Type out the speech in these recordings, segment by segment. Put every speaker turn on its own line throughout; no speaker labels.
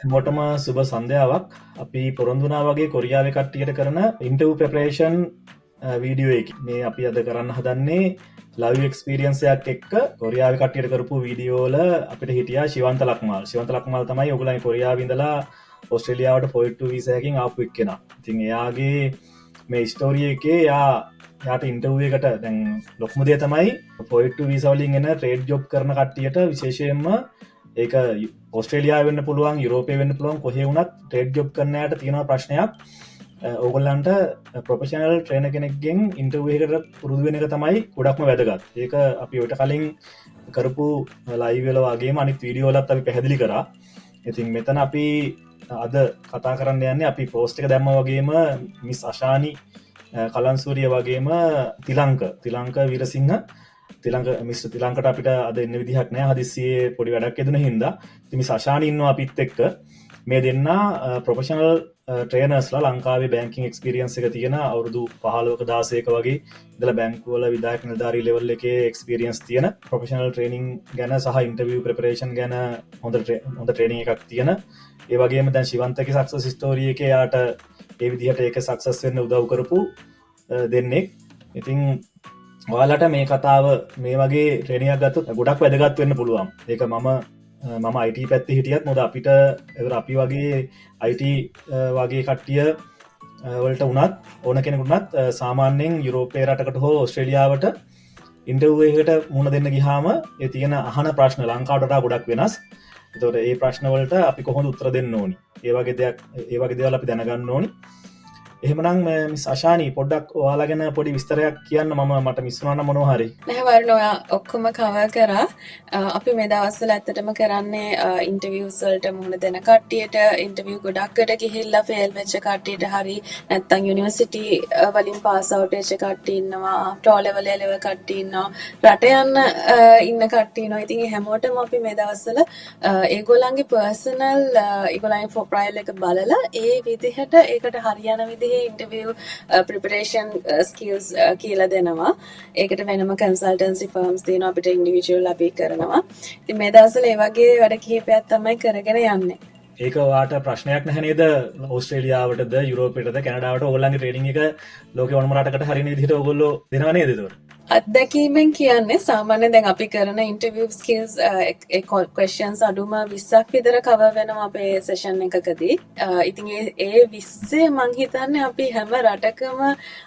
මොටම සුබ සන්ධ්‍යාවක් අපි පොරොන්දුනා වගේ කොරියාව කට්ටියට කරන ඉන්ටව් ප්‍රපරේෂන් වීඩියෝ එක මේ අපි අද කරන්න හදන්නේ ලව් එක්ස්පිරියන්සයක් එක්ක කොරියාව කට්ටියට කරපු වීඩියෝල අපිට හිටිය ශිවන්ත ලක්මල් තමයි ඔගුලයි කොරියාවිඳලා ඔස්ට්‍රලියාවට පොයිට්ටු විසයකින් ආපු එක්කෙන ඉතින් එයාගේ මේ ස්ටෝරිය එකේ යාට ඉන්ටව්කට දැන් ලොක්මුදේ තමයි පොයිට්ටු විසවලින් එන ට්‍රේඩ් ජොබ් කරන කට්ටියට විශේෂයෙන්ම ඒක ඔස්ට්‍රේලියා වෙන්න පුළුවන් යුරෝපය වෙන්න පුළුවන් කොහෙ වුණත් ට්‍රේඩ් ජොබ් කරනයට තියෙන ප්‍රශ්නයක් ඕගොල්ලන්ට ප්‍රොෆෙෂනල් ට්‍රේන කෙනෙක්ගෙන් ඉන්ටර්වේකට පුරුදු වෙන එක තමයි ගොඩක්ම වැදගත් ඒක අපි ඔට කලින් කරපු ලයිවල වගේ අනිත් වීඩියෝලත් අපි පැහැදිලි කරා ඉතින් මෙතන අපි අද කතා කරන්න යන්නේ අපි පෝස්ට් එක දැම්ම වගේම මිස් අශානි කලන්සූරිය වගේම තිලංක විරසිංහ මිස් තිලංකට අපිට අද එන්න විදිහක් නෑ හදිසියේ පොඩි වැඩක් එදන හිද තිමි සශානඉන්නවා අපිත් එක්ක මේ දෙන්න ප්‍රොෆෙෂනල් ට්‍රේනස්ලා ලංකාවේ බැංකින් එක්ස්පිරියන්ස එක තියෙන අවුරුදු 15ක 16ක වගේ ඉඳලා බැංකුවල විධායක නිලධාරී ලෙවල් එකේ එක්ස්පිරියන්ස් තියෙන ප්‍රොෆෙෂනල් ට්‍රේනින් ගැන සහ ඉන්ටර්වියු ප්‍රෙපරේෂන් ගැන හොඳ ට්‍රේනින් එකක් තියෙන ඒ වගේම දැන් ශිවන්තගේ සක්සස් ස්ටෝරි එකේ යාට ඒ විදිහට ඒක සක්සස් වෙන්න උදව් කරපු දෙන්නෙක් ඉතින් ඔයාලට මේ කතාව මේ වගේ ට්‍රේනියක් ගත්තු ගොඩක් වැදගත් වෙන්න පුළුවන් ඒක මම අයිට පැත්ති හිටියත් මොද අපිට අපි වගේ අයිට වගේ කට්ටිය වලට උනත් ඕන කෙනෙකුුණත් සාමාන්‍යයෙන් යුරෝපය රටකට හෝ ඔස්ට්‍රේලියාවට ඉන්ටර්වේකට මුණ දෙන්න ගිහාම ඒ තියෙන අහන ප්‍රශ්න ලංකාවට ගොඩක් වෙනස් තොට ඒ ප්‍රශ්නවලට අපි කොහොඳ උත්තර දෙන්න ඕනි ඒවගේ දෙයක් ඒවගේ දේවල් අපි දැනගන්න ඕනි එහෙමනම් සශානී පොඩ්ඩක් ඔයාලාගෙන පොඩි විස්තරයක් කියන්න මට මිස්වාන මොනහරි
නැවරන ඔයා ඔක්කොම කව කරා අපි මේ දවස්සල ඇත්තටම කරන්නේ ඉන්ටවියසල්ට මුහුණ දෙන කට්ටියට ඉන්ටවිය් ගොඩක්කට ගිහිල්ලා ෆෙල් වෙච්ච කට්ටියට හරි නැත්තං යුනිවර්සිටි වලින් පාසවටේච කට්ටින්නවා ටෝලෙවල එලව කට්ටින්නවා රට යන්න ඉන්න කට්ටිනවා ඉතින් හැමෝටම අපි මේ දවස්සල ඒගොල්ලන්ගේ පර්සනල් ඒගොලයින් ෆොප්‍රයිල් එක බලලා ඒ විදිහට ඒකට හරියන විදි ඉන්ටවිය් ප්‍රපරේෂන් ස්කිල්ස් කියලා දෙනවා ඒකට වෙනම කන්සල්ටන්සි ෆර්ම්ස් තියෙන අපිට ඉන්ඩිවිජුවල් අපි කරනවා ඉතින් මේ දවස්වල ඒ වගේ වැඩ කිහිපයක් තමයි කරගෙන යන්නේ
ඒක වාට ප්‍රශ්නයක් නැනේද ඔස්ට්‍රේලියාවටද යුරෝපයටද කැනඩාවට ඔගොල්ලන්ගේ ට්‍රේනින් එක ලෝක ඕනම රටකට හරින විදිහට ඔයගොල්ලෝ දෙනවා නේද ඒතකොට
අත්දැකීමෙන් කියන්නේ සාමාන්‍යයෙන් දැන් අපි කරන ඉන්ටර්විව් ස්කිල්ස් ක්වෙස්චන්ස් අඩුම 20ක් විතර කවර් වෙනවා අපේ සෙෂන් එකකදී. ඉතින් ඒ 20 මං හිතන්නේ අපි හැම රටකම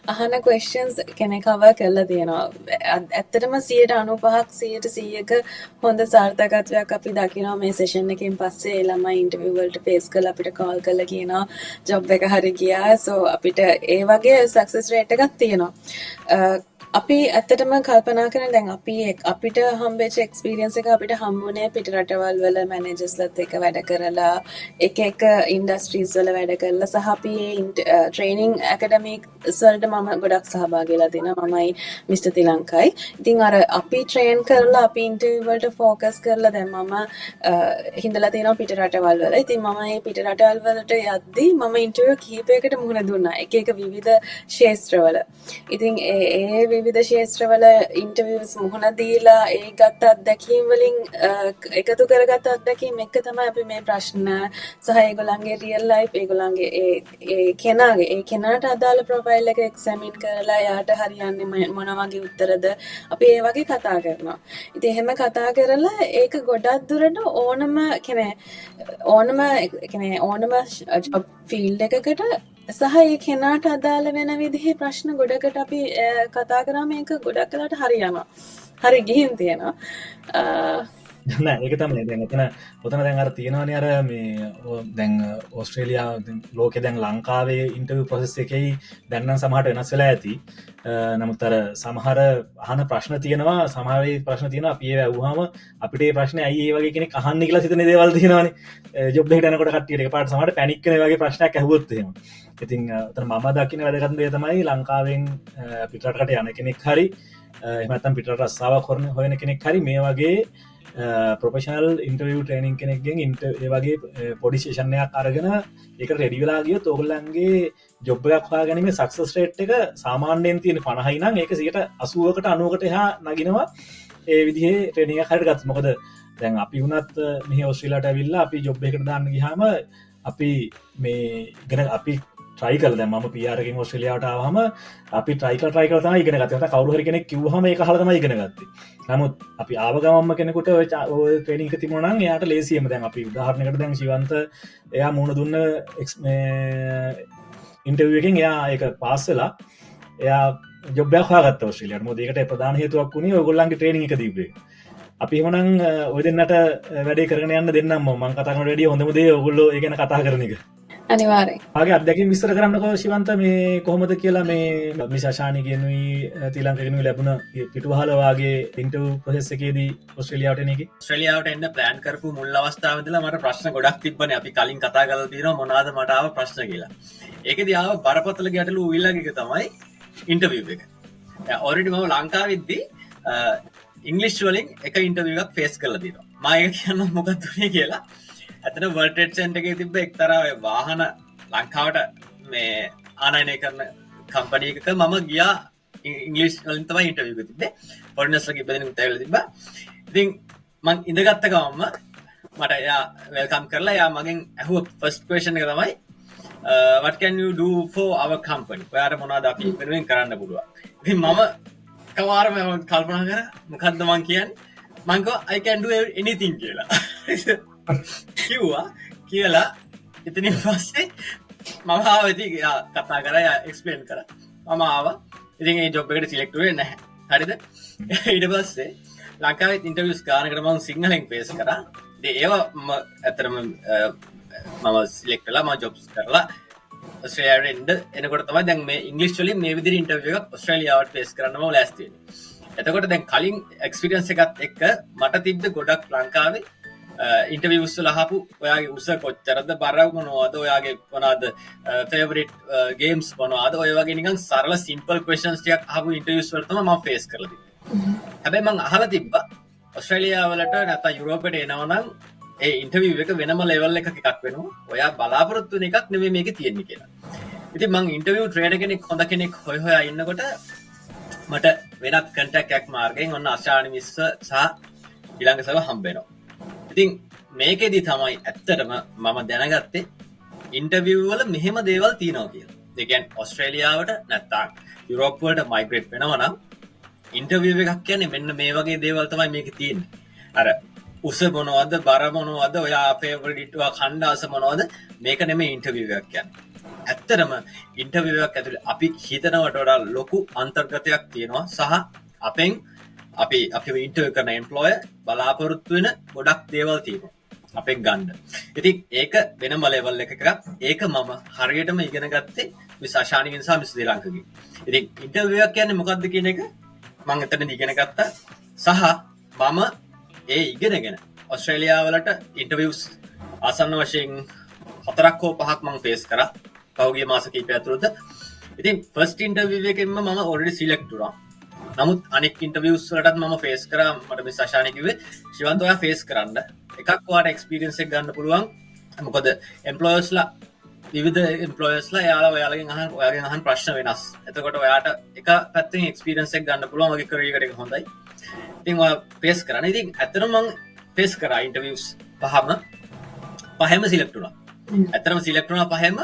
අහන ක්වෙස්චන්ස් කෙනෙක් කවර් කරලා තියෙනවා. ඇත්තටම 95%ක් 100%ක හොඳ සාර්ථකත්වයක් අපි දකිනවා මේ සෙෂන් එකෙන් පස්සේ ඒ ළමයි ඉන්ටර්විව් වලට ෆේස් කරලා අපිට කෝල් කරලා කියනවා ජොබ් එක හරි ගියා. සෝ අපිට ඒ වගේ සක්සස් රේට් එකක් තියෙනවා. අපි ඇත්තටම කල්පනා කරන දැන් අපිට හම්බෙච්ච එක්ස්පීරියන්ස් එක අපිට හම්බුනේ පිට රටවල් වල මැනේජර්ස්ලත් එක්ක වැඩ කරලා එක ඉන්ඩස්ට්‍රීස් වල වැඩ කරලා සහ අපි ට්‍රේනින් ඇකඩමික්ස් වලට මම ගොඩක් සහභාගී වෙලා තිනවා මමයි මිස්ටර් තිලංකයි. ඉතින් අර අපි ට්‍රේන් කරලා අපි ඉන්ටර්විව් වලට ફોකස් කරලා දැන් මම හිඳලා තිනවා පිට රටවල් වල. ඉතින් මම මේ පිට රටවල් වලට යද්දී මම ඉන්ටර්විව් කිහිපයකට මුහුණ දුන්නා. එක විවිධ ක්ෂේත්‍රවල. ඉතින් ඒ විවිධ ක්ෂේත්‍රවල ඉන්ටර්විව්ස් මුහුණ දීලා ඒ ගත්ත අත්දැකීම් වලින් එකතු කරගත්ත අත්දැකීම් එක්ක තමයි අපි මේ ප්‍රශ්න සහ ඒගොල්ලන්ගේ රියල් ලයිෆ් ඒගොල්ලන්ගේ ඒ කෙනාට අදාළ ප්‍රොෆයිල් එක එක්සැමින් කරලා යාට හරියන්නේ මොන වගේ උත්තරද අපි ඒ වගේ කතා කරනවා. ඉතින් එහෙම කතා කරලා ඒක ගොඩක් දුරට ඕනම ජොබ් ෆීල්ඩ් එකකට සහ ඒ කෙනාට අදාළ වෙන විදිහේ ප්‍රශ්න ගොඩකට අපි කතා කරා මේක ගොඩක් කලට හරියනවා. හරි ගිහින් තියෙනවා.
නෑ ඒක තමයි දැන් ඔතන දැන් අර තියෙනවානේ අර මේ දැන් ඕස්ට්‍රේලියා ලෝකේ දැන් ලංකාවේ ඉන්ටර්විව් ප්‍රොසෙස් එකේ දැන් නම් සමහරට වෙනස් වෙලා ඇති. නමුත් අර සමහර අහන ප්‍රශ්න තියෙනවා සමහර ප්‍රශ්න තියෙනවා අපි ඒව අහුවාම අපිට මේ ප්‍රශ්නේ ඇයි ඒ වගේ කෙනෙක් අහන්නේ කියලා හිතන දේවල් තියෙනවානේ. ජොබ් එකට යනකොට කට්ටියට එකපාරට සමහරට පැනික් වෙන වගේ ප්‍රශ්නයක් ඇහුවොත් එහෙම. ඉතින් උතන මම දකින්න වැදගත් දේ තමයි ලංකාවෙන් පිටරටකට යන කෙනෙක් හරි එහෙම නැත්නම් පිටරට රස්සාවක් හොයන කෙනෙක් හරි මේ වගේ ප්‍රොෆෙෂනල් ඉන්ටර්විය් ට්‍රේනින් කෙනෙක්ගෙන් ඒ වගේ පොඩි සෙෂන්යක් අරගෙන ඒක රෙඩි වෙලා ගියොත් ඔයගොල්ලන්ගේ ජොබ් එකක් හොයාගැනීමේ සක්සස් රේට් එක සාමාන්‍යයෙන් තියෙන 50යි නම් ඒක 80කට 90කට එහා නගිනවා ඒ විදිහේ ට්‍රේනින් එකක් හරියට ගත්තොත්. මොකද දැන් අපි වුණත් මෙහි ඔස්ට්‍රේලියාවට ඇවිල්ලා අපි ජොබ් එකකට දාන්න ගියාම අපි මේ ඉගෙන අපි ට්‍රයි කල දැන් මම PR එකෙන් ඔස්ට්‍රේලියාවට ආවම අපි ට්‍රයි කරලා තමයි ඉගෙන ගත්තේ. නැත්නම් කවුරු හරි කෙනෙක් කිව්වහම ඒක අහලා තමයි ඉගෙන ගත්තේ. නමුත් අපි ආව ගමන්ම කෙනෙකුට ඔය ට්‍රේනින් එක තිබුණා නම් එයාට ලේසියෙම දැන් අපි උදාහරණයකට දැන් ශිවන්ත එයා මුණ දුන්න ඉන්ටර්වියු එකෙන් එයා ඒක පාස් වෙලා එයා ජොබ් එකක් හොයාගත්තා ඔස්ට්‍රේලියාවට. මොකද ඒකට ප්‍රධාන හේතුවක් උනේ ඔයගොල්ලන්ගේ ට්‍රේනින් එක දීපු එක. අපි එහෙමනම් ඔය දෙන්නට වැඩේ කරගෙන යන්න දෙන්නම් මම කතා කරනට වැඩිය හොඳම දේ ඔයගොල්ලෝ ඒ ගැන කතා කරන එක.
අනිවාර්යෙන්.
ආගේ අත්දැකීම් විස්තර කරන්නකෝ ශිවන්ත මේ කොහොමද කියලා මේ මිෂාෂානි කියනුයි ශ්‍රී ලංකාවේ ලැබුණ පිටුවහල වාගේ ඉන්ටර්වියු ප්‍රොසෙස් එකේදී ඔස්ට්‍රේලියාවට එන එකේ
ඔස්ට්‍රේලියාවට එන්න ප්ලෑන් කරපු මුල් අවස්ථාවේ ඉඳලා මට ප්‍රශ්න ගොඩක් තිබ්බනේ. අපි කලින් කතා කරලා තියෙනවා මොනවාද මට ආව ප්‍රශ්න කියලා. ඒකෙදී ආව බරපතල ගැටලු ඊළඟ එක තමයි ඉන්ටර්වියු එක. දැන් ඔල්රෙඩි මම ලංකාවෙද්දී ඉංග්‍රීසි වලින් එක ඉන්ටර්වියු එකක් ෆේස් කරලා තියෙනවා. මම ඒක කියන්න මොකක්ද උනේ කියලා. ඇතන වර්ල්ඩ් ට්‍රේඩ් සෙන්ටර් එකේ තිබ්බ එක්තරා වාහන ලංකාවට මේ ආනයනය කරන කම්පැනි එකක මම ගියා ඉංග්‍රීසි වලින් තමයි ඉන්ටර්වියු එක තිබ්බේ. ෆොරිනර්ස්ලා කිව්ව දෙනෙකුත් ඇවිල්ලා තිබ්බා. ඉතින් මං ඉඳගත්ත ගමන්ම මට එයා වෙල්කම් කරලා එයා මගෙන් ඇහුව ෆස්ට් ක්වෙස්චන් එක තමයි what can you do for our company? ඔයාට මොනවද අපි වෙනුවෙන් කරන්න පුළුවන්? ඉතින් මම කවදාම කල්පනා කරා මොකද්ද මං කියන්නේ? මං කිව්වා I can do anything කියලා. කිව්වා කියලා ඉතින් පස්සේ මම ආවා ඉතින් කතා කරා එක්ස්ප්ලেইন කරා මම ආවා ඉතින් ඒ ජොබ් එකට සිලෙක්ට් වෙන්නේ නැහැ හරිද ඊට පස්සේ ලංකාවේ ඉන්ටර්වියුස් ගානකට මම සිංහලෙන් ෆේස් කරා ඉතින් ඒවා ඇත්තටම මම සිලෙක්ට් වෙලා මම ජොබ්ස් කරලා ඔස්ට්‍රේලියාවට එනකොට තමයි දැන් මේ ඉංග්‍රීසි වලින් මේ විදිහට ඉන්ටර්වියු එකක් ඔස්ට්‍රේලියාවට ෆේස් කරන්න මම ලෑස්ති වෙන්නේ එතකොට දැන් කලින් එක්ස්පීරියන්ස් එකත් එක්ක මට තිබ්බ ගොඩක් ලංකාවේ ඉන්ටර්වියුස් වල අහපු ඔයාගේ උස කොච්චරද බර මොනවද ඔයාගේ මොනවද ෆේවරිට් ගේම්ස් මොනවද ඔය වගේ නිකන් සරල සිම්පල් ක්වෙස්චන්ස් ටිකක් අහපු ඉන්ටර්වියුස් වල තමයි මම ෆේස් කරලා තිබ්බේ. හැබැයි මම අහලා තිබ්බා ඔස්ට්‍රේලියාව වලට නැත්නම් යුරෝපෙට එනවා නම් ඒ ඉන්ටර්වියු එක වෙනම ලෙවල් එකක එකක් වෙනවා. ඔයා බලාපොරොත්තු වෙන එකක් නෙමෙයි මේකේ තියෙන්නේ කියලා. ඉතින් මම ඉන්ටර්වියු ට්‍රේනර් කෙනෙක් හොඳ කෙනෙක් හොයා ඉන්නකොට මට වෙනත් කන්ටැක්ට් එකක් මාර්ගයෙන් ඔන්න අශානි මිස්ස සහ ඊළඟ සව හම්බ වෙනවා. ඉතින් මේකෙදි තමයි ඇත්තටම මම දැනගත්තේ ඉන්ටර්වියු වල මෙහෙම දේවල් තියෙනවා කියලා. ඒ කියන්නේ ඔස්ට්‍රේලියාවට නැත්නම් යුරෝප් වලට මයිග්‍රේට් වෙනවා නම් ඉන්ටර්වියු එකක් කියන්නේ මෙන්න මේ වගේ දේවල් තමයි මේකේ තියෙන්නේ. අර උස මොනවද බර මොනවද ඔයා ෆේවරිට් වා කණ්ඩාස මොනවද මේක නෙමෙයි ඉන්ටර්වියු එකක් කියන්නේ. ඇත්තටම ඉන්ටර්වියු එකක් ඇතුලේ අපි හිතනවට වඩා ලොකු අන්තර්ගතයක් තියෙනවා සහ අපෙන් අපි ඉන්ටර්වියු කරන එම්ප්ලොයර් බලාපොරොත්තු වෙන ගොඩක් දේවල් තියෙනවා අපෙන් ගන්න. ඉතින් ඒක වෙනම ලෙවල් එකක ඒක මම හරියටම ඉගෙන ගත්තේ මිස් අශානිගෙන් සහ මිස් දිලංකගෙන්. ඉතින් ඉන්ටර්වියු එකක් කියන්නේ මොකක්ද කියන එක මම එතනදී ඉගෙන ගත්තා. සහ මම ඒ ඉගෙනගෙන ඔස්ට්‍රේලියාව වලට ඉන්ටර්වියුස් ආසන්න වශයෙන් 4ක් හෝ 5ක් මම ෆේස් කරා. පහුගිය මාස කිහිපය ඇතුළත. ඉතින් ෆස්ට් ඉන්ටර්වියු එකෙන්ම මම ඔල්රෙඩි සිලෙක්ට් වුණා. නමුත් අනෙක් ඉන්ටර්වියුස් වලටත් මම ෆේස් කරා. මට මිස් අශානි කිව්වේ ශිවන්ත ඔයා ෆේස් කරන්න. එකක් ඔයාට එක්ස්පීරියන්ස් එක ගන්න පුළුවන්. මොකද එම්ප්ලොයර්ස්ලා විවිධ එම්ප්ලොයර්ස්ලා ඔයාගෙන් අහන ප්‍රශ්න වෙනස්. එතකොට ඔයාට එක පැත්තකින් එක්ස්පීරියන්ස් එක ගන්න පුළුවන් වගේ කරියර් එක හොඳයි. ඉතින් ඔයා ෆේස් කරන්න. ඉතින් ඇත්තටම මම ෆේස් කරා ඉන්ටර්වියුස් පහෙම සිලෙක්ට් වුණා. ඇත්තටම සිලෙක්ට් වුණා පහෙම.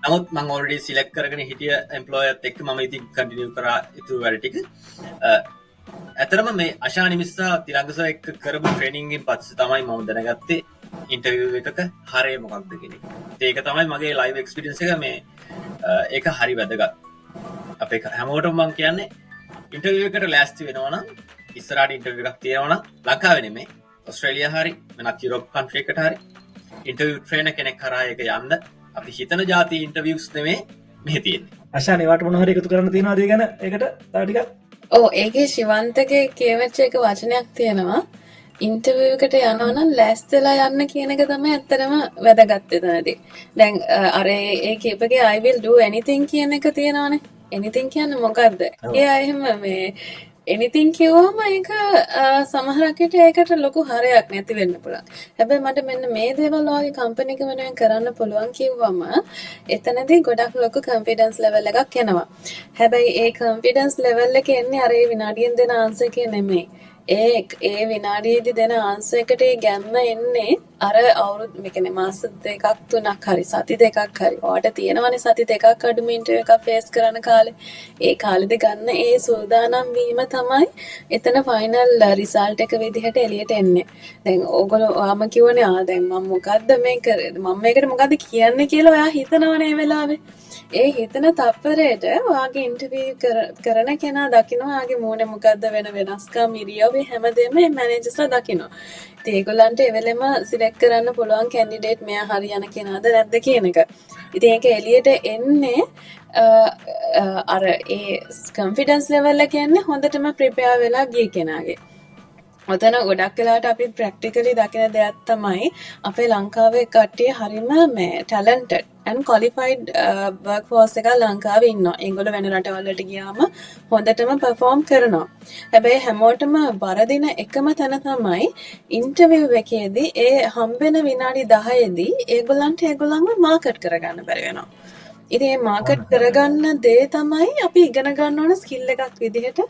නමුත් මම ඔල්රෙඩි සිලෙක්ට් කරගෙන හිටිය එම්ප්ලොයර්ත් එක්ක මම ඉතින් කන්ටිනියු කරා ඉතුරු වැඩ ටික. ඇත්තටම මේ අශානි මිස්සා තිලංගස එක්ක කරපු ට්‍රේනින්ග් එකෙන් පස්සේ තමයි මම දැනගත්තේ ඉන්ටර්වියු එකක හරය මොකක්ද කියන එක. ඒක තමයි මගේ ලයිව් එක්ස්පීරියන්ස් එක මේ ඒක හරි වැදගත්. අපේ හැමෝටම මම කියන්නේ ඉන්ටර්වියු එකට ලෑස්ති වෙනවා නම් ඉස්සරහට ඉන්ටර්වියු එකක් තියෙනවා නම් ලංකාවේ නෙමෙයි ඔස්ට්‍රේලියා හරි වෙනත් යුරෝප් කන්ට්‍රි එකකට හරි ඉන්ටර්වියු ට්‍රේනර් කෙනෙක් කරා එක යන්න අපි හිතන જાති ඉන්ටර්වියුස් නෙමෙයි මේ තියෙන්නේ.
අශානි වාට මොන හරි එකතු කරන්න තියෙනවද ඒ ගැන ඒකට තව ටිකක්?
ඔව් ඒකේ ශිවන්තගේ කියවෙච්ච එක වචනයක් තියෙනවා. ඉන්ටර්වියු එකට යනවා නම් ලෑස්තිලා යන්න කියන එක තමයි ඇත්තටම වැදගත් එතනදී. දැන් අර ඒ කීපගේ I will do anything කියන එක තියෙනවානේ. anything කියන්නේ මොකද්ද? ඒ එහෙම මේ anything කිව්වම ඒක සමහරකට ඒකට ලොකු හරයක් නැති වෙන්න පුළුවන්. හැබැයි මට මෙන්න මේ දේවල් වගේ කම්පැනි එක වෙනුවෙන් කරන්න පුළුවන් කිව්වම එතනදී ගොඩක් ලොකු කොන්ෆිඩන්ස් ලෙවල් එකක් එනවා. හැබැයි ඒ කොන්ෆිඩන්ස් ලෙවල් එක එන්නේ අර ඒ විනාඩියෙන් දෙන ආන්සර් එකේ නෙමෙයි. ඒ විනාඩියේදී දෙන ආන්සර් එකට ඒ ගැම්ම එන්නේ අර අවුරුදු මේ කියන්නේ මාස දෙකක් තුනක් හරි සති දෙකක් හරි ඔයාට තියෙනවනේ සති දෙකක් අඩුම ඉන්ටර්විව් එකක් ෆේස් කරන කාලේ ඒ කාලෙදි ගන්න ඒ සූදානම් වීම තමයි එතන ෆයිනල් රිසල්ට් එක විදිහට එළියට එන්නේ. දැන් ඕගොල්ලෝ ආම කිව්වනේ දැන් මම මොකද්ද මේ කරේ මම මේකට මොකද්ද කියන්නේ කියලා ඔයා හිතනවනේ මේ වෙලාවේ. ඒ හිතන තප්පරයට ඔයාගේ ඉන්ටර්විව් කරන කෙනා දකිනවා ඔයාගේ මූණේ මොකද්ද වෙන වෙනස්කම් ඉරියව්වේ හැමදේම මේ මැනේජර්ස්ලා දකිනවා. ඉතින් ඒගොල්ලන්ට එවෙලෙම සිලෙක්ට් කරන්න පුළුවන් කැන්ඩිඩේට් මෙයා හරියන කෙනාද නැද්ද කියන එක. ඉතින් ඒක එළියට එන්නේ අර ඒ කොන්ෆිඩන්ස් ලෙවල් එක කියන්නේ හොඳටම ප්‍රිපෙයාර් වෙලා ගිය කෙනාගේ. ඔතන ගොඩක් වෙලාවට අපි ප්‍රැක්ටිකලි දකින දෙයක් තමයි අපේ ලංකාවේ කට්ටිය හරිම මේ ටැලන්ටඩ් and qualified workforce එක ලංකාවේ ඉන්නවා. ඒගොල්ලෝ වෙන රටවල් වලට ගියාම හොඳටම perform කරනවා. හැබැයි හැමෝටම වරදින එකම තැන තමයි ඉන්ටර්විව් එකේදී ඒ හම්බෙන විනාඩි 10ේදී ඒගොල්ලන්ව මාකට් කරගන්න බැරි වෙනවා. ඉතින් මේ මාකට් කරගන්න දේ තමයි අපි ඉගෙන ගන්න ඕන ස්කිල් එකක් විදිහට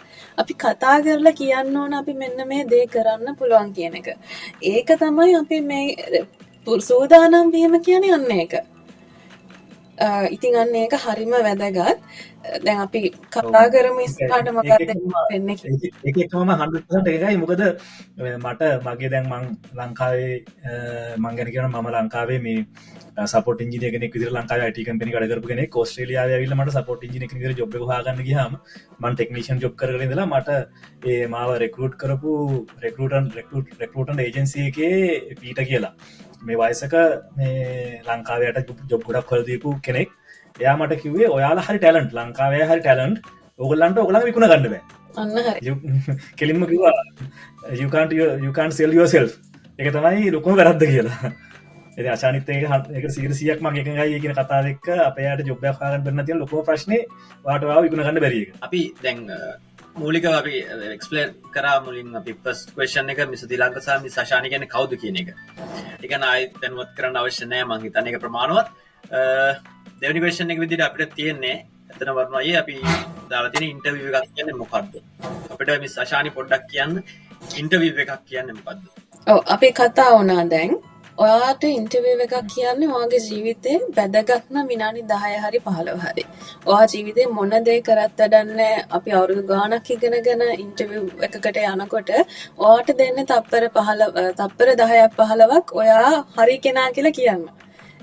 අපි කතා කරලා කියන්න ඕන අපි මෙන්න මේ දේ කරන්න පුළුවන් කියන එක. ඒක තමයි අපි මේ සූදානම් වීම කියන්නේ අන්න ඒක. ඉතින් අන්න ඒක හරිම වැදගත්. දැන් අපි කතා කරමු ඉස්සරහට මොකක්ද වෙන්නේ කියලා.
ඒක එකම 100% එකයි. මොකද මට මගේ දැන් මං ලංකාවේ මං ගැන කියනවා මම ලංකාවේ මේ සපෝට් ඉන්ජිනියර් කෙනෙක් විදිහට ලංකාවේ IT කම්පැනි වැඩ කරපු කෙනෙක්. ඕස්ට්‍රේලියාවේ ඇවිල්ලා මට සපෝට් ඉන්ජිනියර් කෙනෙක් විදිහට ජොබ් එක හොයාගන්න ගියාම මම ටෙක්නීෂියන් ජොබ් කරගෙන ඉඳලා මට ඒ මාව රෙක්රූට් කරපු රෙක්රූටර් ඒජන්සි එකේ පීට කියලා මේ වයසක මේ ලංකාවයට ජොබ් ගොඩක් හොයලා දීපු කෙනෙක්. එයා මට කිව්වේ ඔයාලා හරි ටැලන්ට් ලංකාවේ හරි ටැලන්ට් ඕගොල්ලන්ට ඔයගොල්ලන්ව විකුණ ගන්න බෑ.
අන්න හරි.
කෙලින්ම කිව්වා you can't sell yourself. ඒක තමයි ලොකුම වැරද්ද කියලා. ඉතින් අශානිත් ඒක 100%ක් මම එකඟයි කියන කතාව එක්ක අපේ යාට ජොබ් එකක් හොයාගන්න බැරි නැතිව ලොකුම ප්‍රශ්නේ ඔයාට ඔයාව විකුණ ගන්න බැරි එක.
අපි දැන් මූලිකව අපි එක්ස්ප්ලේන් කරා මුලින් අපි ෆස්ට් ක්වෙස්චන් එක මිස් දිලංක සහ මිස් අශානි කියන්නේ කවුද කියන එක. ඒක නයි දැන්වත් කරන්න අවශ්‍ය නැහැ මං හිතන්නේ ඒක ප්‍රමාණවත්. දෙවෙනි ක්වෙස්චන් එක විදිහට අපිට තියෙන්නේ එතන වර්ණයේ අපි දාලා තියෙන ඉන්ටර්විව් එකක් කියන්නේ මොකක්ද? අපිට මිස් අශානි පොඩ්ඩක් කියන්න ඉන්ටර්විව් එකක් කියන්නේ මොකක්ද?
ඔව් අපි කතා වුණා දැන් ඔයාට ඉන්ටර්විව් එකක් කියන්නේ ඔයාගේ ජීවිතේ වැදගත්ම විනාඩි 10 හරි 15 හරි. ඔයා ජීවිතේ මොන දේ කරත් වැඩන්නේ අපි අවුරුදු ගාණක් ඉගෙනගෙන ඉන්ටර්විව් එකකට යනකොට ඔයාට දෙන්නේ තප්පර 10ක් 15ක් ඔයා හරි කෙනා කියලා කියන්න.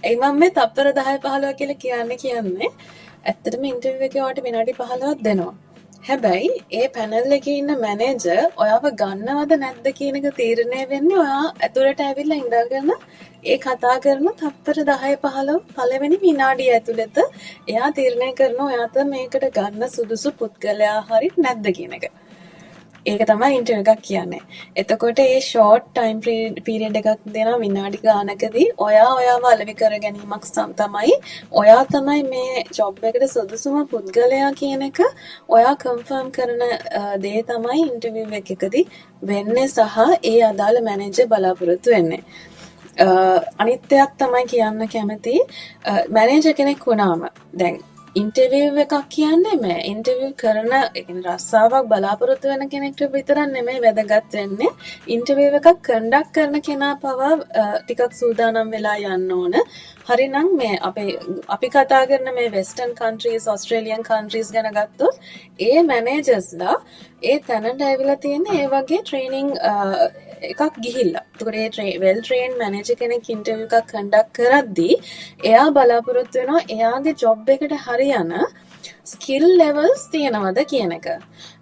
ඒ මම මේ තප්පර 10 15 කියලා කියන්නේ ඇත්තටම ඉන්ටර්විව් එකේ ඔයාට විනාඩි 15ක් දෙනවා. හැබැයි ඒ පැනල් එකේ ඉන්න මැනේජර් ඔයාව ගන්නවද නැද්ද කියන එක තීරණය වෙන්නේ ඔයා ඇතුළට ඇවිල්ලා ඉඳගෙන ඒ කතා කරන තප්පර 10 15 පළවෙනි විනාඩිය ඇතුළත එයා තීරණය කරනවා ඔයාට මේකට ගන්න සුදුසු පුද්ගලයා හරි නැද්ද කියන එක. ඒක තමයි ඉන්ටර්විව් එකක් කියන්නේ. එතකොට මේ ෂෝට් ටයිම් පීරියඩ් එකක් දෙන විනාඩි ගානකදී ඔයාව අලෙවි කර ගැනීමක් තමයි ඔයා තමයි මේ ජොබ් එකට සුදුසුම පුද්ගලයා කියන එක ඔයා කන්ෆර්ම් කරන දේ තමයි ඉන්ටර්විව් එකකදී වෙන්නේ සහ ඒ අදාළ මැනේජර් බලාපොරොත්තු වෙන්නේ. අනිත් දෙයක් තමයි කියන්න කැමති මැනේජර් කෙනෙක් වුණාම දැන් ඉන්ටර්විව් එකක් කියන්නේ මේ ඉන්ටර්විව් කරන රස්සාවක් බලාපොරොත්තු වෙන කෙනෙක්ට විතරක් නෙමෙයි වැදගත් වෙන්නේ ඉන්ටර්විව් එකක් කන්ඩක්ට් කරන කෙනා පවා ටිකක් සූදානම් වෙලා යන්න ඕන. හරිනම් මේ අපි කතා කරන මේ වෙස්ටර්න් කන්ට්‍රීස් ඕස්ට්‍රේලියන් කන්ට්‍රීස් ගැන ගත්තොත් ඒ මැනේජර්ස්ලා ඒ තැනට ඇවිල්ලා තියෙන ඒ වගේ ට්‍රේනින් එකක් ගිහිල්ලා. ඒකට ඒ වෙල් ට්‍රේන් මැනේජර් කෙනෙක් ඉන්ටර්විව් එකක් කන්ඩක්ට් කරද්දී එයා බලාපොරොත්තු වෙනවා එයාගේ ජොබ් එකට හරියන ස්කිල් ලෙවල්ස් තියෙනවද කියන එක.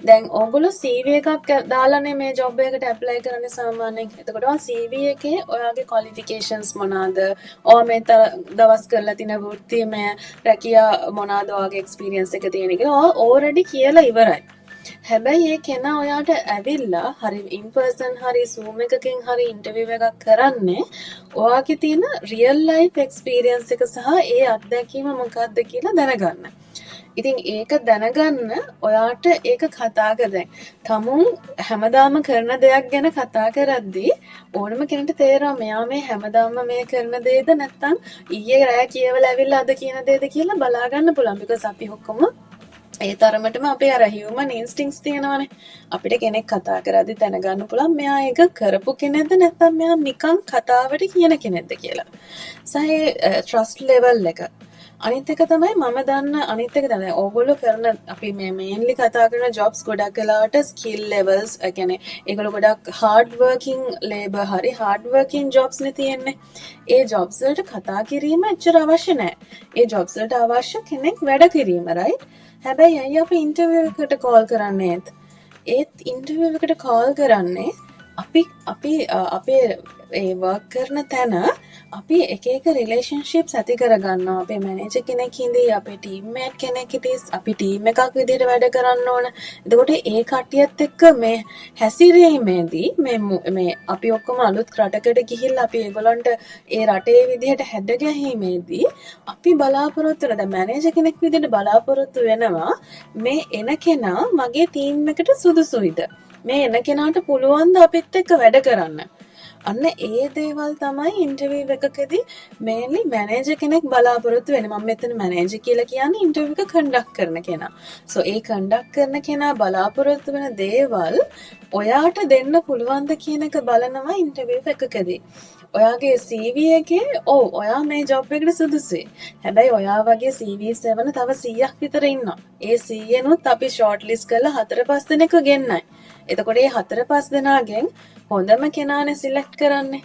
දැන් ඕගොල්ලෝ CV එකක් දාලානේ මේ ජොබ් එකකට ඇප්ලයි කරන්නේ සාමාන්‍යයෙන්. එතකොට ඔය CV එකේ ඔයාගේ ක්වොලිෆිකේෂන්ස් මොනවාද? ඔයා මේ දවස් කරලා තියෙන වෘත්තිමය රැකියා මොනවාද? ඔයාගේ එක්ස්පීරියන්ස් එක තියෙන කියලා ඔයා ඕල්රෙඩි කියලා ඉවරයි. හැබැයි ඒ කෙනා ඔයාට ඇවිල්ලා හරි ඉන් පර්සන් හරි Zoom එකකින් හරි ඉන්ටර්විව් එකක් කරන්නේ ඔයාගේ තියෙන රියල් ලයිෆ් එක්ස්පීරියන්ස් එක සහ ඒ අත්දැකීම මොකක්ද කියලා දැනගන්න. ඉතින් ඒක දැනගන්න ඔයාට ඒක කතා කරන්න. තමුන් හැමදාම කරන දෙයක් ගැන කතා කරද්දී ඕනම කෙනෙක්ට තේරෙනවා මෙයා මේ හැමදාම මේ කරන දේද නැත්නම් ඊයේ රෑ කියවලා ඇවිල්ලා අද කියන දේද කියලා බලා ගන්න පුළුවන්. because අපි ඔක්කොම ඒ තරමටම අපේ අර හියුමන් ඉන්ස්ටින්ක්ට්ස් තියෙනවානේ. අපිට කෙනෙක් කතා කරද්දි දැනගන්න පුළුවන් මෙයා ඒක කරපු කෙනෙක්ද නැත්නම් මෙයා නිකන් කතාවට කියන කෙනෙක්ද කියලා. සහ ට්‍රස්ට් ලෙවල් එක. අනිත් එක තමයි මම දන්න අනිත් එක තමයි ඕගොල්ලෝ කරන අපි මේ මේන්ලි කතා කරන ජොබ්ස් ගොඩක් වෙලාවට ස්කිල් ලෙවල්ස් ඒ කියන්නේ ඒගොල්ලෝ ගොඩක් හાર્ඩ් වර්කින් ලේබර් හරි හાર્ඩ් වර්කින් ජොබ්ස් නේ තියෙන්නේ. ඒ ජොබ්ස් වලට කතා කිරීම එච්චර අවශ්‍ය නැහැ. ඒ ජොබ්ස් වලට අවශ්‍ය කෙනෙක් වැඩ කිරීම right. හැබැයි අය අපි ඉන්ටර්විව් එකකට කෝල් කරන්නේත් ඒත් ඉන්ටර්විව් එකට කෝල් කරන්නේ අපි අපේ ඒ වර්ක් කරන තැන අපි එක එක රිලේෂන්ෂිප්ස් ඇති කරගන්නවා. අපේ මැනේජර් කෙනෙක් හින්දී අපේ ටීම්මේට් කෙනෙක් හිටිස් අපි ටීම් එකක් විදිහට වැඩ කරන්න ඕන. එතකොට ඒ කට්ටියත් එක්ක මේ හැසිරීමේදී මේ අපි ඔක්කොම අලුත් රටකට ගිහිල්ලා අපි ඒගොල්ලන්ට ඒ රටේ විදිහට හැඩ ගැහිීමේදී අපි බලාපොරොත්තු වෙන දැන් මැනේජර් කෙනෙක් විදිහට බලාපොරොත්තු වෙනවා මේ එන කෙනා මගේ ටීම් එකට සුදුසුයිද? මේ එන කෙනාට පුළුවන් ද අපිත් එක්ක වැඩ කරන්න? අන්න ඒ දේවල් තමයි ඉන්ටර්විව් එකකදී මේන්ලි මැනේජර් කෙනෙක් බලාපොරොත්තු වෙන්නේ. මම මෙතන මැනේජර් කියලා කියන්නේ ඉන්ටර්විව් එක කන්ඩක්ට් කරන කෙනා. සෝ ඒ කන්ඩක්ට් කරන කෙනා බලාපොරොත්තු වෙන දේවල් ඔයාට දෙන්න පුළුවන්ද කියන එක බලනවා ඉන්ටර්විව් එකකදී. ඔයාගේ CV එකේ ඔයා මේ ජොබ් එකට සුදුසුයි. හැබැයි ඔයා වගේ CVs එවන තව 100ක් විතර ඉන්නවා. ඒ 100නුත් අපි ෂෝට් ලිස්ට් කරලා 4-5 දෙනෙක් ගෙන්නයි. එතකොට මේ 4-5 දෙනාගෙන් හොඳම කෙනානේ සිලෙක්ට් කරන්නේ.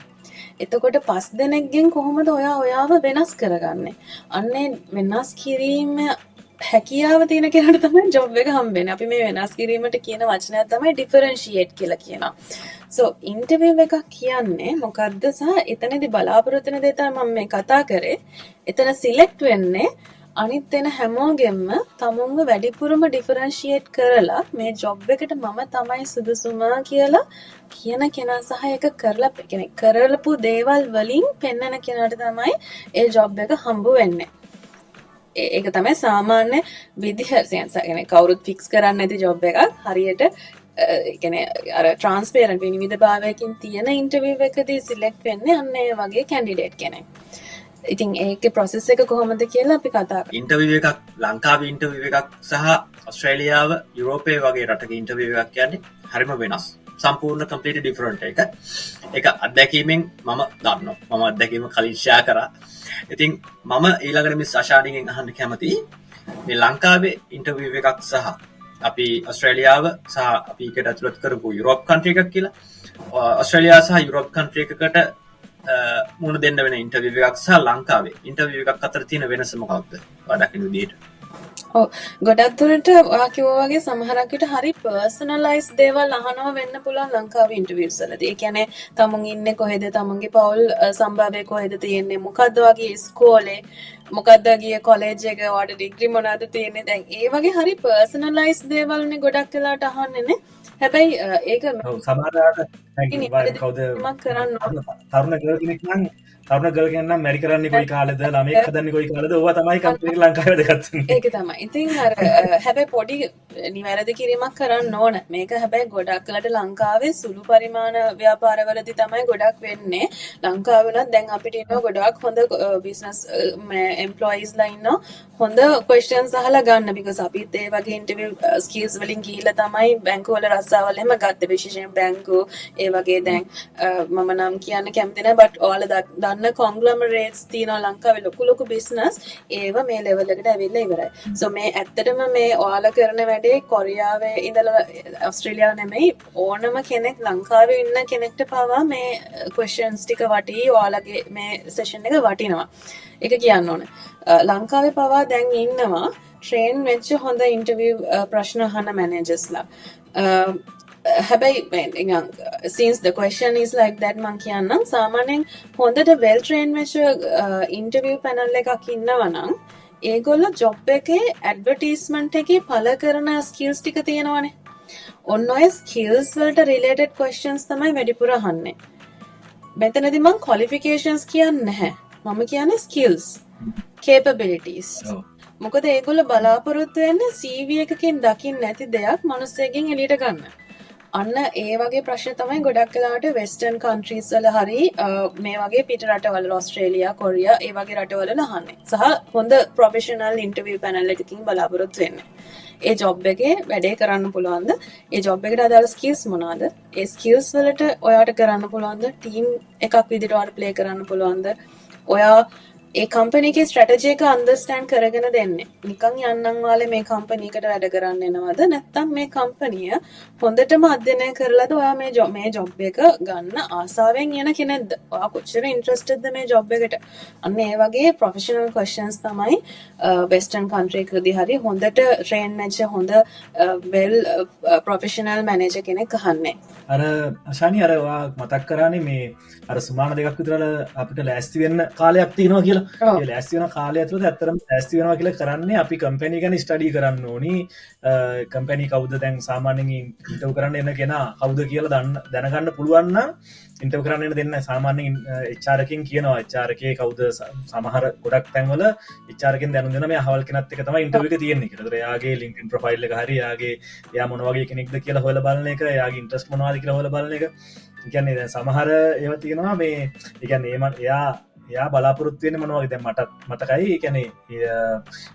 එතකොට 5 දෙනෙක්ගෙන් කොහොමද ඔයාව වෙනස් කරගන්නේ? අන්නේ වෙනස් කිරීම හැකියාව තියෙන කෙනාට තමයි ජොබ් එක හම්බෙන්නේ. අපි මේ වෙනස් කිරීමට කියන වචනයක් තමයි ඩිෆරන්ෂියේට් කියලා කියනවා. සෝ ඉන්ටර්විව් එකක් කියන්නේ මොකද්ද සහ එතනදී බලාපොරොත්තු වෙන දේ තමයි මම මේ කතා කරේ. එතන සිලෙක්ට් වෙන්නේ අනිත් වෙන හැමෝගෙම තමුන්ව වැඩිපුරම ඩිෆරන්ෂියේට් කරලා මේ ජොබ් එකට මම තමයි සුදුසුම කියලා කියන කෙනා සහ ඒක කරලපු දේවල් වලින් පෙන්වන කෙනාට තමයි ඒ ජොබ් එක හම්බ වෙන්නේ. ඒක තමයි සාමාන්‍ය විදිහ කියන්නේ කවුරුත් ෆික්ස් කරන්නේ නැති ජොබ් එකක් හරියට කියන්නේ අර ට්‍රාන්ස්පරන්ට් විනිවිදභාවයකින් තියෙන ඉන්ටර්විව් එකදී සිලෙක්ට් වෙන්නේ අන්න ඒ වගේ කැන්ඩිඩේට් කෙනෙක්. ඉතින් ඒකේ ප්‍රොසෙස් එක කොහොමද කියලා අපි කතා කරමු.
ඉන්ටර්විව් එකක් ලංකාවේ ඉන්ටර්විව් එකක් සහ ඕස්ට්‍රේලියාව යුරෝපයේ වගේ රටක ඉන්ටර්විව් එකක් කියන්නේ හරිම වෙනස්. සම්පූර්ණ කම්ප්ලීට් ඩිෆරන්ට් එක. ඒක අත්දැකීමෙන් මම දන්නවා. මම අත්දැකීම කලින් ෂෙයා කරා. ඉතින් මම ඊළඟට මිස් අෂානිගෙන් අහන්න කැමතියි මේ ලංකාවේ ඉන්ටර්විව් එකක් සහ අපි ඕස්ට්‍රේලියාව සහ අපි එකට ඇතුළත් කරපු යුරෝප් කන්ට්‍රි එකක් කියලා. ඕස්ට්‍රේලියාව සහ යුරෝප් කන්ට්‍රි එකකට මුණ දෙන්න වෙන ඉන්ටර්විව් එකක් සහ ලංකාවේ ඉන්ටර්විව් එකක් අතර තියෙන වෙනස මොකක්ද? වඩාකින් විදිහට.
ගොඩක් දුරට ඔයා කිව්වා වගේ සමහරක් විට හරි පර්සනලයිස් දේවල් අහනවා වෙන්න පුළුවන් ලංකාවේ ඉන්ටර්විව්ස් වලදී. ඒ කියන්නේ තමුන් ඉන්නේ කොහෙද, තමුන්ගේ පවුල් සම්භාවය කොහෙද තියෙන්නේ, මොකද්ද වගේ ඉස්කෝලේ, මොකද්ද ගිය කොලෙජ් එක, ඔයාට ඩිග්‍රී මොනවද තියෙන්නේ. දැන් ඒ වගේ හරි පර්සනලයිස් දේවල්නේ ගොඩක් වෙලාට අහන්නේ නේ. හැබැයි ඒක
සමහරවිට කවුද තරුණ ගර්ල් කෙනෙක් නම් තරුණ ගර්ල් කෙනෙක් නම් මැරි කරන්නේ කොයි කාලෙද, ළමෙක් හදන්නේ කොයි කාලෙද, ඕවා තමයි කම්පැනි ලංකාවේ වැදගත් වෙන්නේ.
ඒක තමයි. ඉතින් අර හැබැයි පොඩි නිවැරදි කිරීමක් කරන්න ඕන. මේක හැබැයි ගොඩක් වෙලාට ලංකාවේ සුළු පරිමාණ ව්‍යාපාරවලදී තමයි ගොඩක් වෙන්නේ. ලංකාවෙලත් දැන් අපිට ඉන්නවා ගොඩක් හොඳ බිස්නස් එම්ප්ලොයිස්ලා ඉන්නවා. හොඳ ක්වෙස්චන්ස් අහලා ගන්න because අපිත් ඒ වගේ ඉන්ටර්විව් ස්කිල්ස් වලින් ගිහිල්ලා තමයි බැංකුවල රස්සාවල් එහෙම ගත්තේ. විශේෂයෙන් බැංකු ඒ වගේ දැන් මම නම් කියන්න කැමති නැහැ but ඔයාලා දන්න කොන්ග්ලොමරේට්ස් තියෙනවා ලංකාවේ ලොකු බිස්නස් ඒව මේ ලෙවල් එකට ඇවිල්ලා ඉවරයි. සෝ මේ ඇත්තටම මේ ඔයාලා කරන වැඩේ කොරියාවේ ඉඳලා ඕස්ට්‍රේලියාව නෙමෙයි ඕනම කෙනෙක් ලංකාවේ ඉන්න කෙනෙක්ට පවා මේ ක්වෙස්චන්ස් ටික වටී ඔයාලගේ මේ සෙෂන් එක වටිනවා. ඒක කියන්න ඕනේ. ලංකාවේ පවා දැන් ඉන්නවා ට්‍රේන් වෙච්ච හොඳ ඉන්ටර්විව් ප්‍රශ්න අහන මැනේජර්ස්ලා. හැබැයි since the question is like that මං කියන්නම් සාමාන්‍යයෙන් හොඳට well trained වෙච්ච ඉන්ටර්විව් පැනල් එකක් ඉන්නවා නම් ඒගොල්ලෝ ජොබ් එකේ ඇඩ්වර්ටයිස්මන්ට් එකේ පළ කරන ස්කිල්ස් ටික තියෙනවනේ. ඔන්න ඔය ස්කිල්ස් වලට රිලේටඩ් questions තමයි වැඩිපුර අහන්නේ. මෙතනදී මං qualifications කියන්නේ නැහැ. මම කියන්නේ skills, capabilities. මොකද ඒගොල්ලෝ බලාපොරොත්තු වෙන්නේ CV එකකින් දකින්න නැති දෙයක් මිනිස්සෙකින් එළියට ගන්න. අන්න ඒ වගේ ප්‍රශ්න තමයි ගොඩක් වෙලාවට වෙස්ටර්න් කන්ට්‍රීස් වල හරි මේ වගේ පිට රටවල ඕස්ට්‍රේලියා කොරියා ඒ වගේ රටවල අහන්නේ සහ හොඳ ප්‍රොෆෙෂනල් ඉන්ටර්විව් පැනල් එකකින් බලාපොරොත්තු වෙන්නේ ඒ ජොබ් එකේ වැඩේ කරන්න පුළුවන්ද ඒ ජොබ් එකට අදාළ ස්කිල්ස් මොනවාද ඒ ස්කිල්ස් වලට ඔයාට කරන්න පුළුවන්ද ටීම් එකක් විදිහට ඔයාට ප්ලේ කරන්න පුළුවන්ද ඔයා ඒ කම්පැනි එකේ ස්ට්‍රැටජි එක අන්ඩර්ස්ටෑන්ඩ් කරගෙන දෙන්නේ. නිකන් යන්නම් වාලේ මේ කම්පැනි එකට වැඩ කරන්න එනවද නැත්නම් මේ කම්පැනිය හොඳටම අධ්‍යයනය කරලාද ඔයා මේ ජොබ් එක ගන්න ආසාවෙන් යන කෙනෙක්ද? ඔයා කොච්චර ඉන්ට්‍රෙස්ටඩ්ද මේ ජොබ් එකට? අන්න ඒ වගේ ප්‍රොෆෙෂනල් ක්වෙස්චන්ස් තමයි වෙස්ටර්න් කන්ට්‍රි එකකදී හරි හොඳට ට්‍රේන් වෙච්ච හොඳ වෙල් ප්‍රොෆෙෂනල් මැනේජර් කෙනෙක් අහන්නේ.
අර අශානි අර ඔයා මතක් කරානේ මේ අර සුමාන දෙකක් විතර අපිට ලෑස්ති වෙන්න කාලයක් තියෙනවා කියලා. ඒ ලෑස්ති වෙන කාලය ඇතුළත ඇත්තටම ලෑස්ති වෙනවා කියලා කරන්නේ අපි කම්පැනි ගැන ස්ටඩි කරන්න ඕනි. කම්පැනි කවුද දැන් සාමාන්‍යයෙන් ඉන්ටර්වයුව කරන්න එන කෙනා කවුද කියලා දැනගන්න පුළුවන් නම් ඉන්ටර්වයුව කරන්න එන දෙන්න සාමාන්‍යයෙන් HR එකෙන් කියනවා HR එකේ කවුද සමහර ගොඩක් තැන්වල HR එකෙන් දැනුම් දෙනවා මේ අහවල් කෙනත් එක තමයි ඉන්ටර්වයුව එක තියෙන්නේ කියලා. ඒතර එයාගේ LinkedIn ප්‍රොෆයිල් එක හරි එයා මොන වගේ කෙනෙක්ද කියලා හොයලා බලන එක එයාගේ ඉන්ට්‍රස්ට් මොනවද කියලා හොයලා බලන එක. ඒ කියන්නේ දැන් සමහර ඒවා තියෙනවා මේ ඒ කියන්නේ එයා බලාපොරොත්තු වෙන්නේ මොනවද දැන් මට මතකයි ඒ කියන්නේ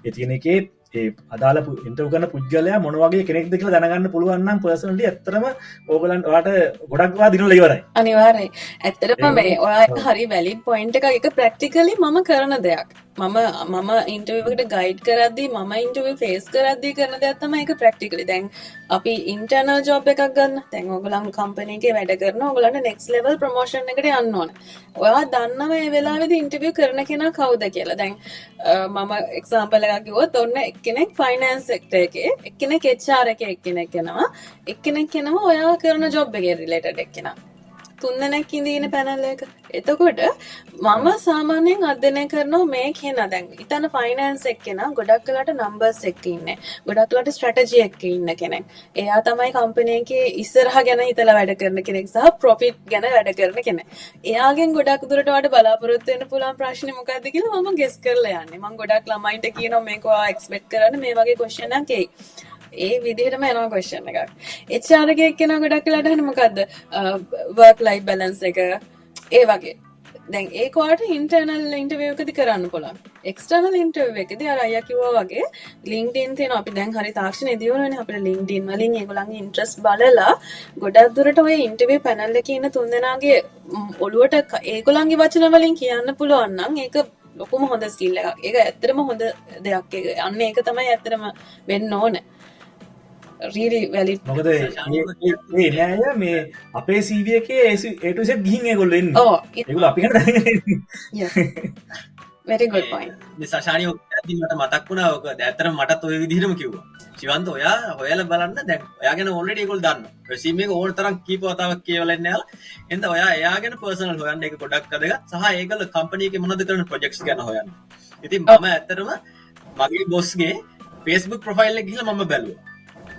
ඒ තියෙන එකේ ඒ අදාළ ඉන්ටර්වයුව කරන පුද්ගලයා මොන වගේ කෙනෙක්ද කියලා දැනගන්න පුළුවන් නම් පර්සනලි ඇත්තටම ඕගලන්ට ඔයාට ගොඩක් වා දිනවල ඉවරයි.
අනිවාර්යයි. ඇත්තටම මේ ඔයා හරි වැලිඩ් පොයින්ට් එකක් ඒක ප්‍රැක්ටිකලි මම කරන දෙයක්. මම ඉන්ටර්විව් එකට ගයිඩ් කරද්දී මම ඉන්ටර්විව් ෆේස් කරද්දී කරන දෙයක් තමයි ඒක ප්‍රැක්ටිකලි. දැන් අපි ඉන්ටර්නල් ජොබ් එකක් ගන්න. දැන් ඕගලන් කම්පැනි එකේ වැඩ කරනවා. ඕගලන්ට නෙක්ස්ට් ලෙවල් ප්‍රොමෝෂන් එකට යන්න ඕන. ඔයා දන්නවා මේ වෙලාවේදී ඉන්ටර්විව් කරන කෙනා කවුද කියලා. දැන් මම එක්සැම්පල් එකක් කිව්වොත් ඔන්න එක්කෙනෙක් ෆයිනෑන්ස් සෙක්ටර් එකේ එක්කෙනෙක් HR එකේ එක්කෙනෙක් යනවා. එක්කෙනෙක් යනවා ඔයා කරන ජොබ් එකේ රිලේටඩ් එක්කෙනා. තුන්දෙනෙක් ඉඳින පැනල් එක. එතකොට මම සාමාන්‍යයෙන් අධ්‍යයනය කරනවා මේ කෙනා දැන් ඉතන ෆයිනෑන්ස් එක්කෙනා ගොඩක් වෙලාට නම්බර්ස් එක්ක ඉන්නේ. ගොඩක් වෙලාට ස්ට්‍රැටජි එක්ක ඉන්න කෙනෙක්. එයා තමයි කම්පැනි එකේ ඉස්සරහ ගැන හිතලා වැඩ කරන කෙනෙක් සහ ප්‍රොෆිට් ගැන වැඩ කරන කෙනෙක්. එයාගෙන් ගොඩක් දුරට වඩා බලාපොරොත්තු වෙන්න පුළුවන් ප්‍රශ්නේ මොකද්ද කියලා මම ගෙස් කරලා යන්නේ. මම ගොඩක් ළමයින්ට කියනවා මේක ඔයා එක්ස්පෙක්ට් කරන්න මේ වගේ ක්වෙස්චන් එකක් එයි. ඒ විදිහටම එනවා ක්වෙස්චන් එකක්. HR එකේ එක්කෙනා ගොඩක් වෙලාට අහන්නේ මොකද්ද? work life balance එක ඒ වගේ. දැන් ඒක ඔයාලට ඉන්ටර්නල් ඉන්ටර්විව් එකදී කරන්න පුළුවන්. එක්ස්ටර්නල් ඉන්ටර්විව් එකදී අර අයියා කිව්වා වගේ LinkedIn තියෙනවා. අපි දැන් හරි තාක්ෂණයේ දියුණුවනේ අපිට LinkedIn වලින් ඒගොල්ලන්ගේ ඉන්ට්‍රස්ට් බලලා ගොඩක් දුරට ඔය ඉන්ටර්විව් පැනල් එකේ ඉන්න තුන්දෙනාගේ ඔළුවට ඒගොල්ලන්ගේ වචන වලින් කියන්න පුළුවන් නම් ඒක ලොකුම හොඳ ස්කිල් එකක්. ඒක ඇත්තටම හොඳ දෙයක්. අන්න ඒක තමයි ඇත්තටම වෙන්න ඕනේ. really valid.
මොකද මේ නෑ මේ අපේ CV එකේ A to Z ගිහින් ඒගොල්ලෝ එන්නේ. ඒගොල්ලෝ අපි ගැන දැනගෙන ඉන්නේ.
Yeah. Very good point.
මේ සෂානි ඔක්කොම මට මතක් වුණා ඔක ඇත්තටම මටත් ওই විදිහටම කිව්වා. ශිවන්ත ඔයා හොයලා බලන්න දැන් ඔයා ගැන already ඒගොල්ලෝ දන්නවා. රෙසියුම් එක ඕන තරම් කීප වතාවක් කියවලා ඉන්නේ යාලා. එහෙනම් ඔයා එයා ගැන personal හොයන්න ඒක ගොඩක් වැදගත්. සහ ඒගොල්ලෝ කම්පැනි එකේ මොනවද කරන projects ගැන හොයන්න. ඉතින් මම ඇත්තටම මගේ bossගේ Facebook profile එක ගිහලා මම බැලුවා.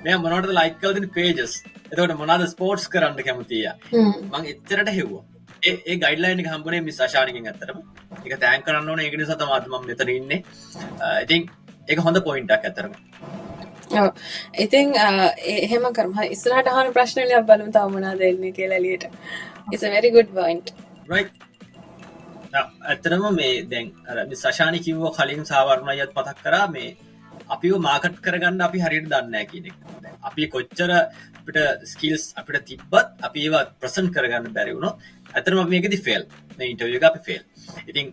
මෙයා මොනවටද ලයික් කරලා තියෙන pages. එතකොට මොනවද ස්පෝර්ට්ස් කරන්න කැමතියි යා. මම එච්චරට හෙව්වා. ඒ ගයිඩ්ලයින් එක හම්බුනේ මිස් අශානිගෙන් ඇත්තටම. ඒක තෑන්ක් කරන්න ඕනේ ඒක නිසා තමයි මම මෙතන ඉන්නේ. ඉතින් ඒක හොඳ පොයින්ට් එකක් ඇත්තටම.
ඔව්. ඉතින් එහෙම කරමු. හරි ඉස්සරහට අහන ප්‍රශ්න වලින් අපි බලමු තව මොනවද එන්නේ කියලා එළියට. It's a very good point.
Right. ඇත්තටම මේ දැන් අර මිස් අශානි කිව්ව කලින් සාවර්ණයත් මතක් කරා මේ අපිව මාකට් කරගන්න අපි හරියට දන්නේ නැහැ කියන එක. දැන් අපි කොච්චර අපිට ස්කිල්ස් අපිට තිබ්බත් අපි ඒවා ප්‍රසන්ට් කරගන්න බැරි වුණොත් ඇත්තටම අපි මේකෙදි ෆේල්. මේ ඉන්ටර්විව් එක අපි ෆේල්. ඉතින්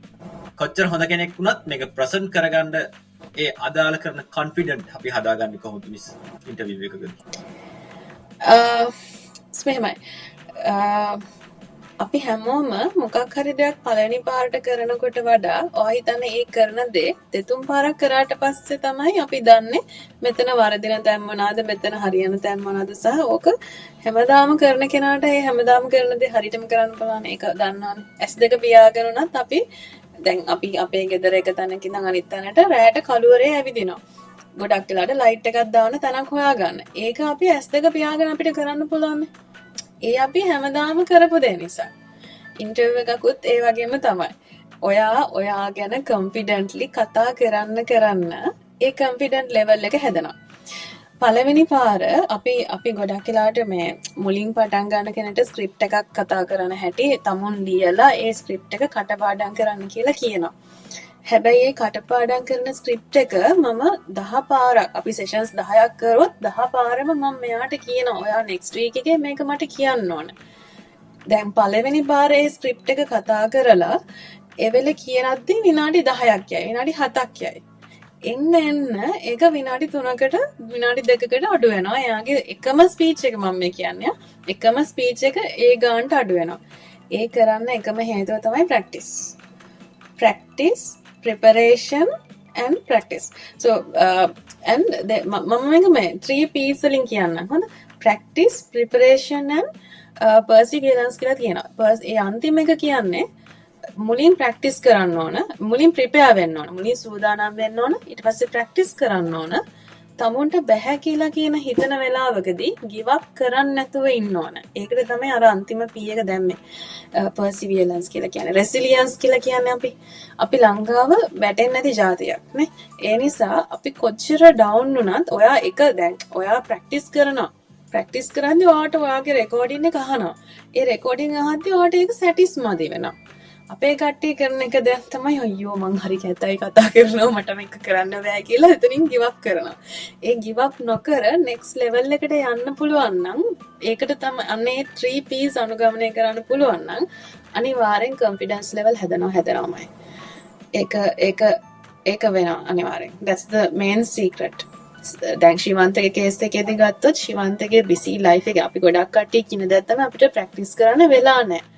කොච්චර හොඳ කෙනෙක් වුණත් මේක ප්‍රසන්ට් කරගන්න ඒ අදාළ කරන කොන්ෆිඩන්ට් අපි හදාගන්නේ කොහොමද මිස් ඉන්ටර්විව් එකකදී?
ස්මෙහෙමයි. අපි හැමෝම මොකක් හරි දෙයක් පළවෙනි පාරට කරනකොට වඩා ඔය හිතන්නේ ඒ කරන දේ දෙතුන් පාරක් කරාට පස්සේ තමයි අපි දන්නේ මෙතන වරදින තැන් මොනවාද මෙතන හරියන තැන් මොනවාද සහ ඕක හැමදාම කරන කෙනාට ඒ හැමදාම කරන දේ හරියටම කරන්න පුළුවන් ඒක දන්නවනේ. S2 පියාගෙන උනත් අපි දැන් අපි අපේ ගෙදර එක තැනක ඉඳන් අනිත් තැනට රැයට කළුවරේ ඇවිදිනවා. ගොඩක් වෙලාට ලයිට් එකක් දාන තැනක් හොයාගන්න. ඒක අපි S2 පියාගෙන අපිට කරන්න පුළුවන්. ඒ අපි හැමදාම කරපු දේ නිසා. ඉන්ටර්විව් එකකුත් ඒ වගේම තමයි. ඔයා ගැන කොන්ෆිඩන්ට්ලි කතා කරන්න ඒ කොන්ෆිඩන්ට් ලෙවල් එක හැදෙනවා. පළවෙනි පාර අපි ගොඩක් වෙලාවට මේ මුලින් පටන් ගන්න කෙනට ස්ක්‍රිප්ට් එකක් කතා කරන හැටි තමුන් ලියලා ඒ ස්ක්‍රිප්ට් එක කටපාඩම් කරන්න කියලා කියනවා. හැබැයි ඒ කටපාඩම් කරන ස්ක්‍රිප්ට් එක මම 10 පාරක් අපි සෙෂන්ස් 10ක් කරොත් 10 පාරම මම මෙයාට කියනවා ඔයා next week එකේ මේක මට කියන්න ඕන. දැන් පළවෙනි පාරේ ස්ක්‍රිප්ට් එක කතා කරලා එවෙල කියනද්දී විනාඩි 10ක් යයි විනාඩි 7ක් යයි. එන්න ඒක විනාඩි 3කට විනාඩි 2කට අඩු වෙනවා. එයාගේ එකම ස්පීච් එක මම මේ කියන්නේ. එකම ස්පීච් එක ඒ ගානට අඩු වෙනවා. ඒ කරන්න එකම හේතුව තමයි practice, preparation and practice. So and මම මේක 3 P's වලින් කියන්නම්. හොඳ? practice, preparation and perseverance කියලා තියෙනවා. ඒ අන්තිම එක කියන්නේ මුලින් ප්‍රැක්ටිස් කරන්න ඕන, මුලින් ප්‍රිපෙයාර් වෙන්න ඕන, මුලින් සූදානම් වෙන්න ඕන, ඊට පස්සේ ප්‍රැක්ටිස් කරන්න ඕන. තමුන්ට බැහැ කියලා කියන හිතන වෙලාවකදී give up කරන්න නැතුව ඉන්න ඕන. ඒකට තමයි අර අන්තිම P එක දැම්මේ. perseverance කියලා කියන්නේ. resilience කියලා කියන්නේ අපි ලංකාව වැටෙන්නේ නැති જાතියක් නේ. ඒ නිසා අපි කොච්චර down වුණත් ඔයා ප්‍රැක්ටිස් කරනවා. ප්‍රැක්ටිස් කරද්දී ඔයාට ඔයාගේ රෙකෝඩින් එක අහනවා. ඒ රෙකෝඩින් අහද්දී ඔයාට ඒක සැටිස්මදි වෙනවා. අපේ කට්ටිය කරන එක දෙයක් තමයි අයියෝ මං හරි කැතයි කතා කරනවා මට මේක කරන්න බෑ කියලා එතනින් give up කරනවා. ඒ give up නොකර next level එකට යන්න පුළුවන් නම් ඒකට තමයි අන්නේ 3 P's අනුගමනය කරන්න පුළුවන් නම් අනිවාර්යෙන් confidence level හැදෙනවාමයි. ඒක වෙනවා අනිවාර්යෙන්. That's the main secret. දැන් ශිවන්තගේ කේස් එකේදී ගත්තොත් ශිවන්තගේ busy life එක අපි ගොඩක් කට්ටිය කියන දේ තමයි අපිට practice කරන්න වෙලා නැහැ.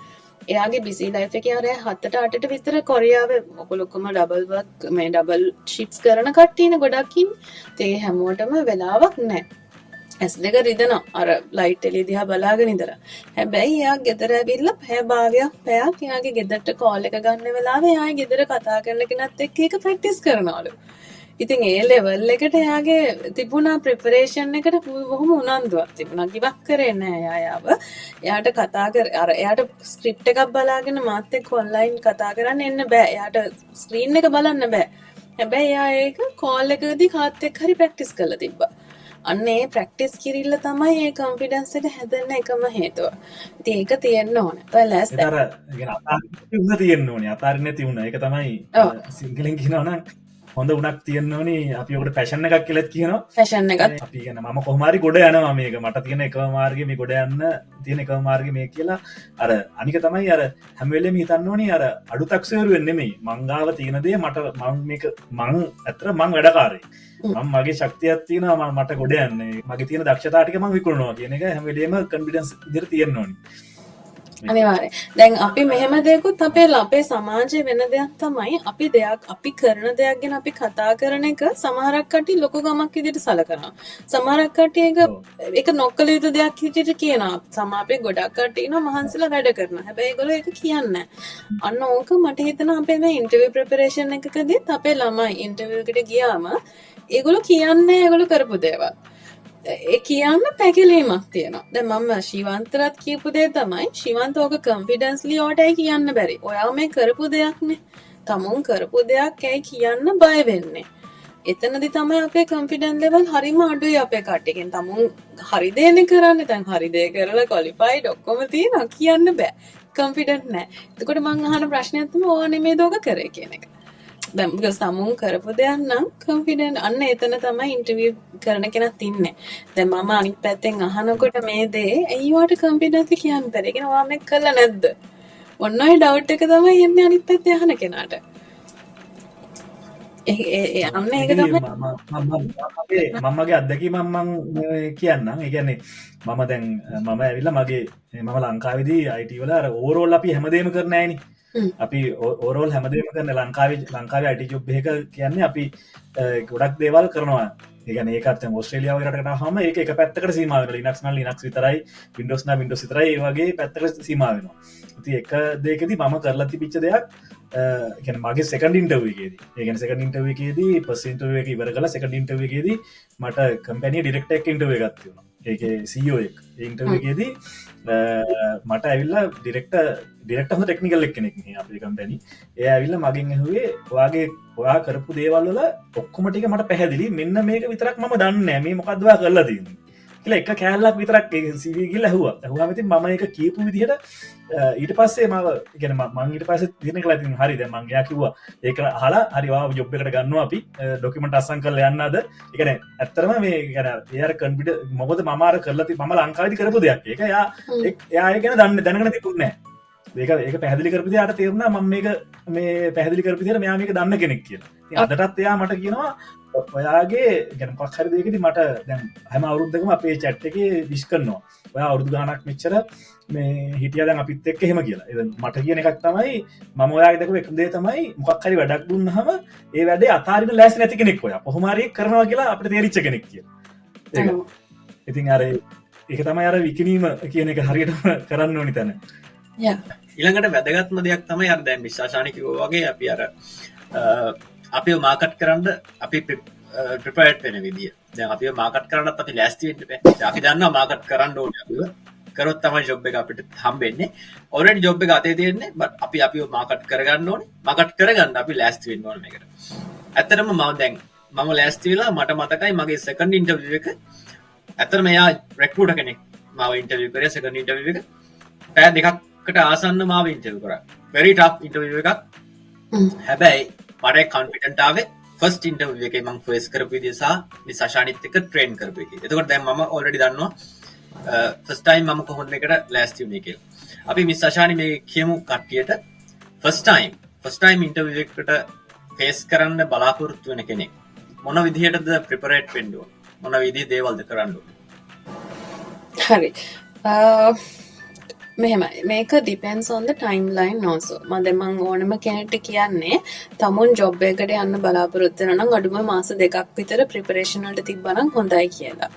එයාගේ busy life එකේ අර 7ට 8ට විතර කොරියාවේ ඔකොලොක්කම ඩබල් ෂිෆ්ට්ස් කරන කට්ටියනේ ගොඩක් ඉන්නේ. ඒ හැමෝටම වෙලාවක් නැහැ. S2 රිදෙනවා. අර ලයිට් එළිය දිහා බලාගෙන ඉඳලා. හැබැයි එයා ගෙදර ඇවිල්ලා පැයක් එයාගේ ගෙදරට කෝල් එක ගන්න වෙලාවේ එයාගේ ගෙදර කතා කරන කෙනත් එක්ක ඒක ප්‍රැක්ටිස් කරනවලු. ඉතින් ඒ ලෙවල් එකට එයාගේ තිබුණා ප්‍රිපරේෂන් එකට බොහොම උනන්දුවක් තිබුණා. ගිවක් කරේ නෑ එයාව. එයාට එයාට ස්ක්‍රිප්ට් එකක් බලාගෙන මාත් එක්ක ඔන්ලයින් කතා කරන්න එන්න බෑ. එයාට ස්ක්‍රීන් එක බලන්න බෑ. හැබැයි එයා ඒක කෝල් එකකදී කාත් එක්ක හරි ප්‍රැක්ටිස් කරලා තිබ්බා. අන්න ඒ ප්‍රැක්ටිස් කිරිල්ල තමයි ඒ කොන්ෆිඩන්ස් එක හැදෙන්න එකම හේතුව. ඉතින් ඒක තියෙන්න ඕනේ. බලස්
අර අතාරින්න තියෙන්න ඕනේ. අතාරින්න නැති වුණා. ඒක තමයි සිංහලෙන් කියනවා නම් හොඳ උනක් තියෙන්න ඕනේ. අපි ඔකට පැෂන් එකක් කියලාත් කියනවා.
පැෂන් එකක්.
අපි කියන මම කොහොම හරි ගොඩ යනවා මේක. මට තියෙන එකම මාර්ගය මේ ගොඩ යන්න තියෙන එකම මාර්ගය මේ කියලා. අර අනික තමයි අර හැම වෙලේම හිතන්න ඕනේ අර අඩුතක්සේරු වෙන්නේ නෙමෙයි. මං ගාව තියෙන දේ මං ඇත්තට මං වැඩකාරයෙක්. මම මගේ ශක්තියක් තියෙනවා මට ගොඩ යන්න. මගේ තියෙන දක්ෂතා ටික මම විකුණනවා කියන එක හැම වෙලේම කොන්ෆිඩන්ස් විදිහට තියෙන්න ඕනේ.
අනිවාර්යයෙන්. දැන් අපි මෙහෙම දෙයක්ත් අපේ සමාජයේ වෙන දෙයක් තමයි අපි කරන දෙයක් ගැන අපි කතා කරන එක සමහරක් කට්ටිය ලොකු ගමක් විදිහට සලකනවා. සමහරක් කට්ටිය ඒක නොකළ යුතු දෙයක් විදිහට කියනවා. සමාපේ ගොඩක් කට්ටිය ඉන්නවා මහන්සිලා වැඩ කරනවා. හැබැයි ඒගොල්ලෝ ඒක කියන්නේ නැහැ. අන්න ඕක මට හිතෙනවා අපේ මේ ඉන්ටර්විව් ප්‍රෙපරේෂන් එකකදීත් අපේ ළමයි ඉන්ටර්විව් එකට ගියාම ඒගොල්ලෝ කියන්නේ ඒගොල්ලෝ කරපු දේවල්. ඒ කියන්න පැකිලීමක් තියෙනවා. දැන් මම ශිවන්තරත් කියපු දේ තමයි ශිවන්ත ඕක කොන්ෆිඩන්ස්ලි ඔයාටයි කියන්න බැරි. ඔයා මේ කරපු දෙයක්නේ. තමුන් කරපු දෙයක් ඇයි කියන්න බය වෙන්නේ. එතනදී තමයි අපේ කොන්ෆිඩන්ස් ලෙවල් හරිම අඩුයි අපේ කට්ටියකින්. තමුන් හරි දේනේ කරන්නේ. දැන් හරි දේ කරලා ක්වොලිෆයිඩ් ඔක්කොම තියෙනවා කියන්න බෑ. කොන්ෆිඩන්ට් නැහැ. එතකොට මම අහන ප්‍රශ්නයක් තමයි ඕවා නෙමෙයිද ඔක කරේ කියන එක. දැන් because තමුන් කරපු දෙයක් නම් කොන්ෆිඩන්ට් අන්න එතන තමයි ඉන්ටර්විව් කරන කෙනත් ඉන්නේ. දැන් මම අනිත් පැත්තෙන් අහනකොට මේ දේ ඇයි ඔයාට කොන්ෆිඩන්ට්ලි කියන්න බැරි? ඒ කියන්නේ ඔයා මේක කළා නැද්ද? ඔන්න ඔය ඩවුට් එක තමයි එන්නේ අනිත් පැත්තේ අහන කෙනාට. අන්න ඒක තමයි
මමගේ අත්දැකීම මම කියන්නම්. ඒ කියන්නේ මම දැන් මම ඇවිල්ලා මම ලංකාවේදී IT වල අර ඕවරෝල් අපි හැමදේම කරන්නේ නැහැනේ. අපි ඕරෝල් හැමදේම කරන ලංකාවේ IT ජොබ් එක කියන්නේ අපි ගොඩක් දේවල් කරනවා. ඒ කියන්නේ ඒකත් දැන් ඕස්ට්‍රේලියාව වගේ රටකට ආවම ඒක එක පැත්තකට සීමා වෙනවා. Linux නම් Linux විතරයි, Windows නම් Windows විතරයි. ඒ වගේ පැත්තකට සීමා වෙනවා. ඉතින් එක දෙයකදී මම කරලා තිබිච්ච දෙයක් කියන්නේ මගේ සෙකන්ඩ් ඉන්ටර්විව් එකේදී. ඒ කියන්නේ සෙකන්ඩ් ඉන්ටර්විව් එකේදී ෆස්ට් ඉන්ටර්විව් එක ඉවර කළා සෙකන්ඩ් ඉන්ටර්විව් එකේදී මට කම්පැනි ඩිරෙක්ටර් එක්ක ඉන්ටර්විව් එකක් තිබුණා. ඒක සීෝ එක ඉන්ටර්වගේදී මට ඇවිල්ලා ඩිරෙක්ට හො ටෙක්නිකල් එක් කෙනෙක් අපේ කම්පැනි ඒ ඇවිල්ල මගින් ඇහුවේ ඔයාගේ ඔයා කරපු දේවල්ල ඔක්කොමටික මට පැහැදිලි මෙන්න මේක විතරක් ම දන්න මේ මොකක්දවා කරලා තියන්න කියල එක කෑල්ලක් විතරක් සිවිගල් ඇහුව ඇහවාමති ම එක කියපු විදිහට ඊට පස්සේ ම ගෙන මංගේට පස දින කලතින් හරි ද මංගයා කිව්වා ඒක හලා හරිවා ජොබ්බකට ගන්න අපි ඩොකිමට අසං කල යන්නද එකන ඇත්තරම මේ ගැන ඒර කන්පිට මොකද මමාර කරලති ම ලංකාවිදි කරපු දෙයක් එක යා ගැන දන්න දැනගන තිබුන්නෑ ඒක පැහදිලි කරපති අට තේරුණ ම මේක මේ පැහදිලි කරපිතිර මෙයා මේක දන්න කෙනෙක් කියලා අදටත් එයා මට කියනවා ඔයාගේ ගැන පක්හර දෙකති මට දැන් හැම අවුරුද්ධකම අපේ චැට් එක විශ් කරනවා ඔය අවුරුදු ගානක් මෙච්චර මේ හිටිය දැන් අපිත් එක්ක එහෙම කියලා මට කියන එකක් තමයි මම ඔයාගේදක එකදේ තමයි මොක්හරි වැඩක් දුන්න හම ඒ වැඩේ අතාරින ලෑස් නැති කෙනෙක් ඔය පොහොමාරය කරනවා කියලා අපට තේරිච්ච කෙනෙක් කිය ඉතින් අර ඒක තමයි අර විකිනීම කියන එක හරියටම කරන්න ඕනි තැන
ඊළඟට වැදගත්ම දෙයක් තමයි අර දැන් විශ්වාසානිකෝ වගේ අපි අර අපි මාකට් කරන්න අපි ප්‍රිපේර්ඩ් වෙන විදිය දැන් අපි මාකට් කරන්නත් අපි ලෑස්ති වෙන්න බෑ අපි දන්නවා මාකට් කරන්න ඕනේ අපිව කරොත් තමයි ජොබ් එක අපිට හම්බෙන්නේ ඔල්රෙඩි ජොබ් එක අතේ තියෙන්නේ බට් අපි අපිව මාකට් කරගන්න ඕනේ මාකට් කරගන්න අපි ලෑස්ති වෙන්න ඕනේ මේකට ඇත්තටම මම ලෑස්ති වෙලා මට මතකයි මගේ සෙකන්ඩ් ඉන්ටර්විව් එක ඇත්තටම එයා රෙක්රූටර් කෙනෙක් මාව ඉන්ටර්විව් කරේ සෙකන්ඩ් ඉන්ටර්විව් එක පැය දෙකකට ආසන්න මාව ඉන්ටර්විව් කරා very tough ඉන්ටර්විව් එකක් හැබැයි මට කොන්ෆිඩන්ට් ආවේ ෆස්ට් ඉන්ටර්විව් එකේ මම ෆේස් කරපු විදිය සහ මේ සෂානිත් එක්ක ට්‍රේන් කරපු එක. එතකොට දැන් මම ඔල්රෙඩි දන්නවා ෆස්ට් ටයිම් මම කොහොමද මේකට ලෑස්ති වුනේ කියලා. අපි මිස් සෂානි මේ කියමු කට්ටියට ෆස්ට් ටයිම් ඉන්ටර්විව් එකකට ෆේස් කරන්න බලාපොරොත්තු වෙන කෙනෙක් මොන විදිහටද ප්‍රිපරේට් වෙන්න ඕන? මොන විදිහේ දේවල්ද කරන්න ඕන?
හරි. මෙහෙමයි මේක ඩිපෙන්ඩ්ස් on the timeline also මම ඕනම කෙනෙක්ට කියන්නේ තමුන් ජොබ් එකකට යන්න බලාපොරොත්තු වෙනවා නම් අඩුම මාස 2ක් විතර ප්‍රිපරේෂන් වලට තිබ්බනම් හොඳයි කියලා.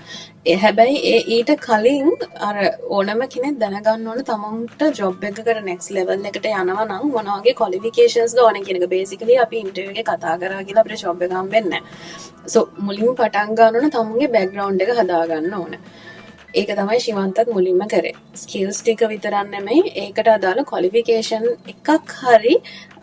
හැබැයි ඊට කලින් අර ඕනම කෙනෙක් දැනගන්න ඕන තමුන්ට ජොබ් එකකට next level එකට යනවා නම් මොන වගේ qualifications ද ඕනේ කියන එක. basically අපි ඉන්ටර්විව් එකේ කතා කරා කියලා අපිට ජොබ් එක හම්බෙන්නේ නැහැ. so මුලින්ම පටන් ගන්න ඕන තමුන්ගේ background එක හදා ගන්න ඕන. ඒක තමයි ශිවන්තත් මුලින්ම කරේ. ස්කිල්ස් ටික විතරක් නෙමෙයි ඒකට අදාළ ක්වොලිෆිකේෂන් එකක් හරි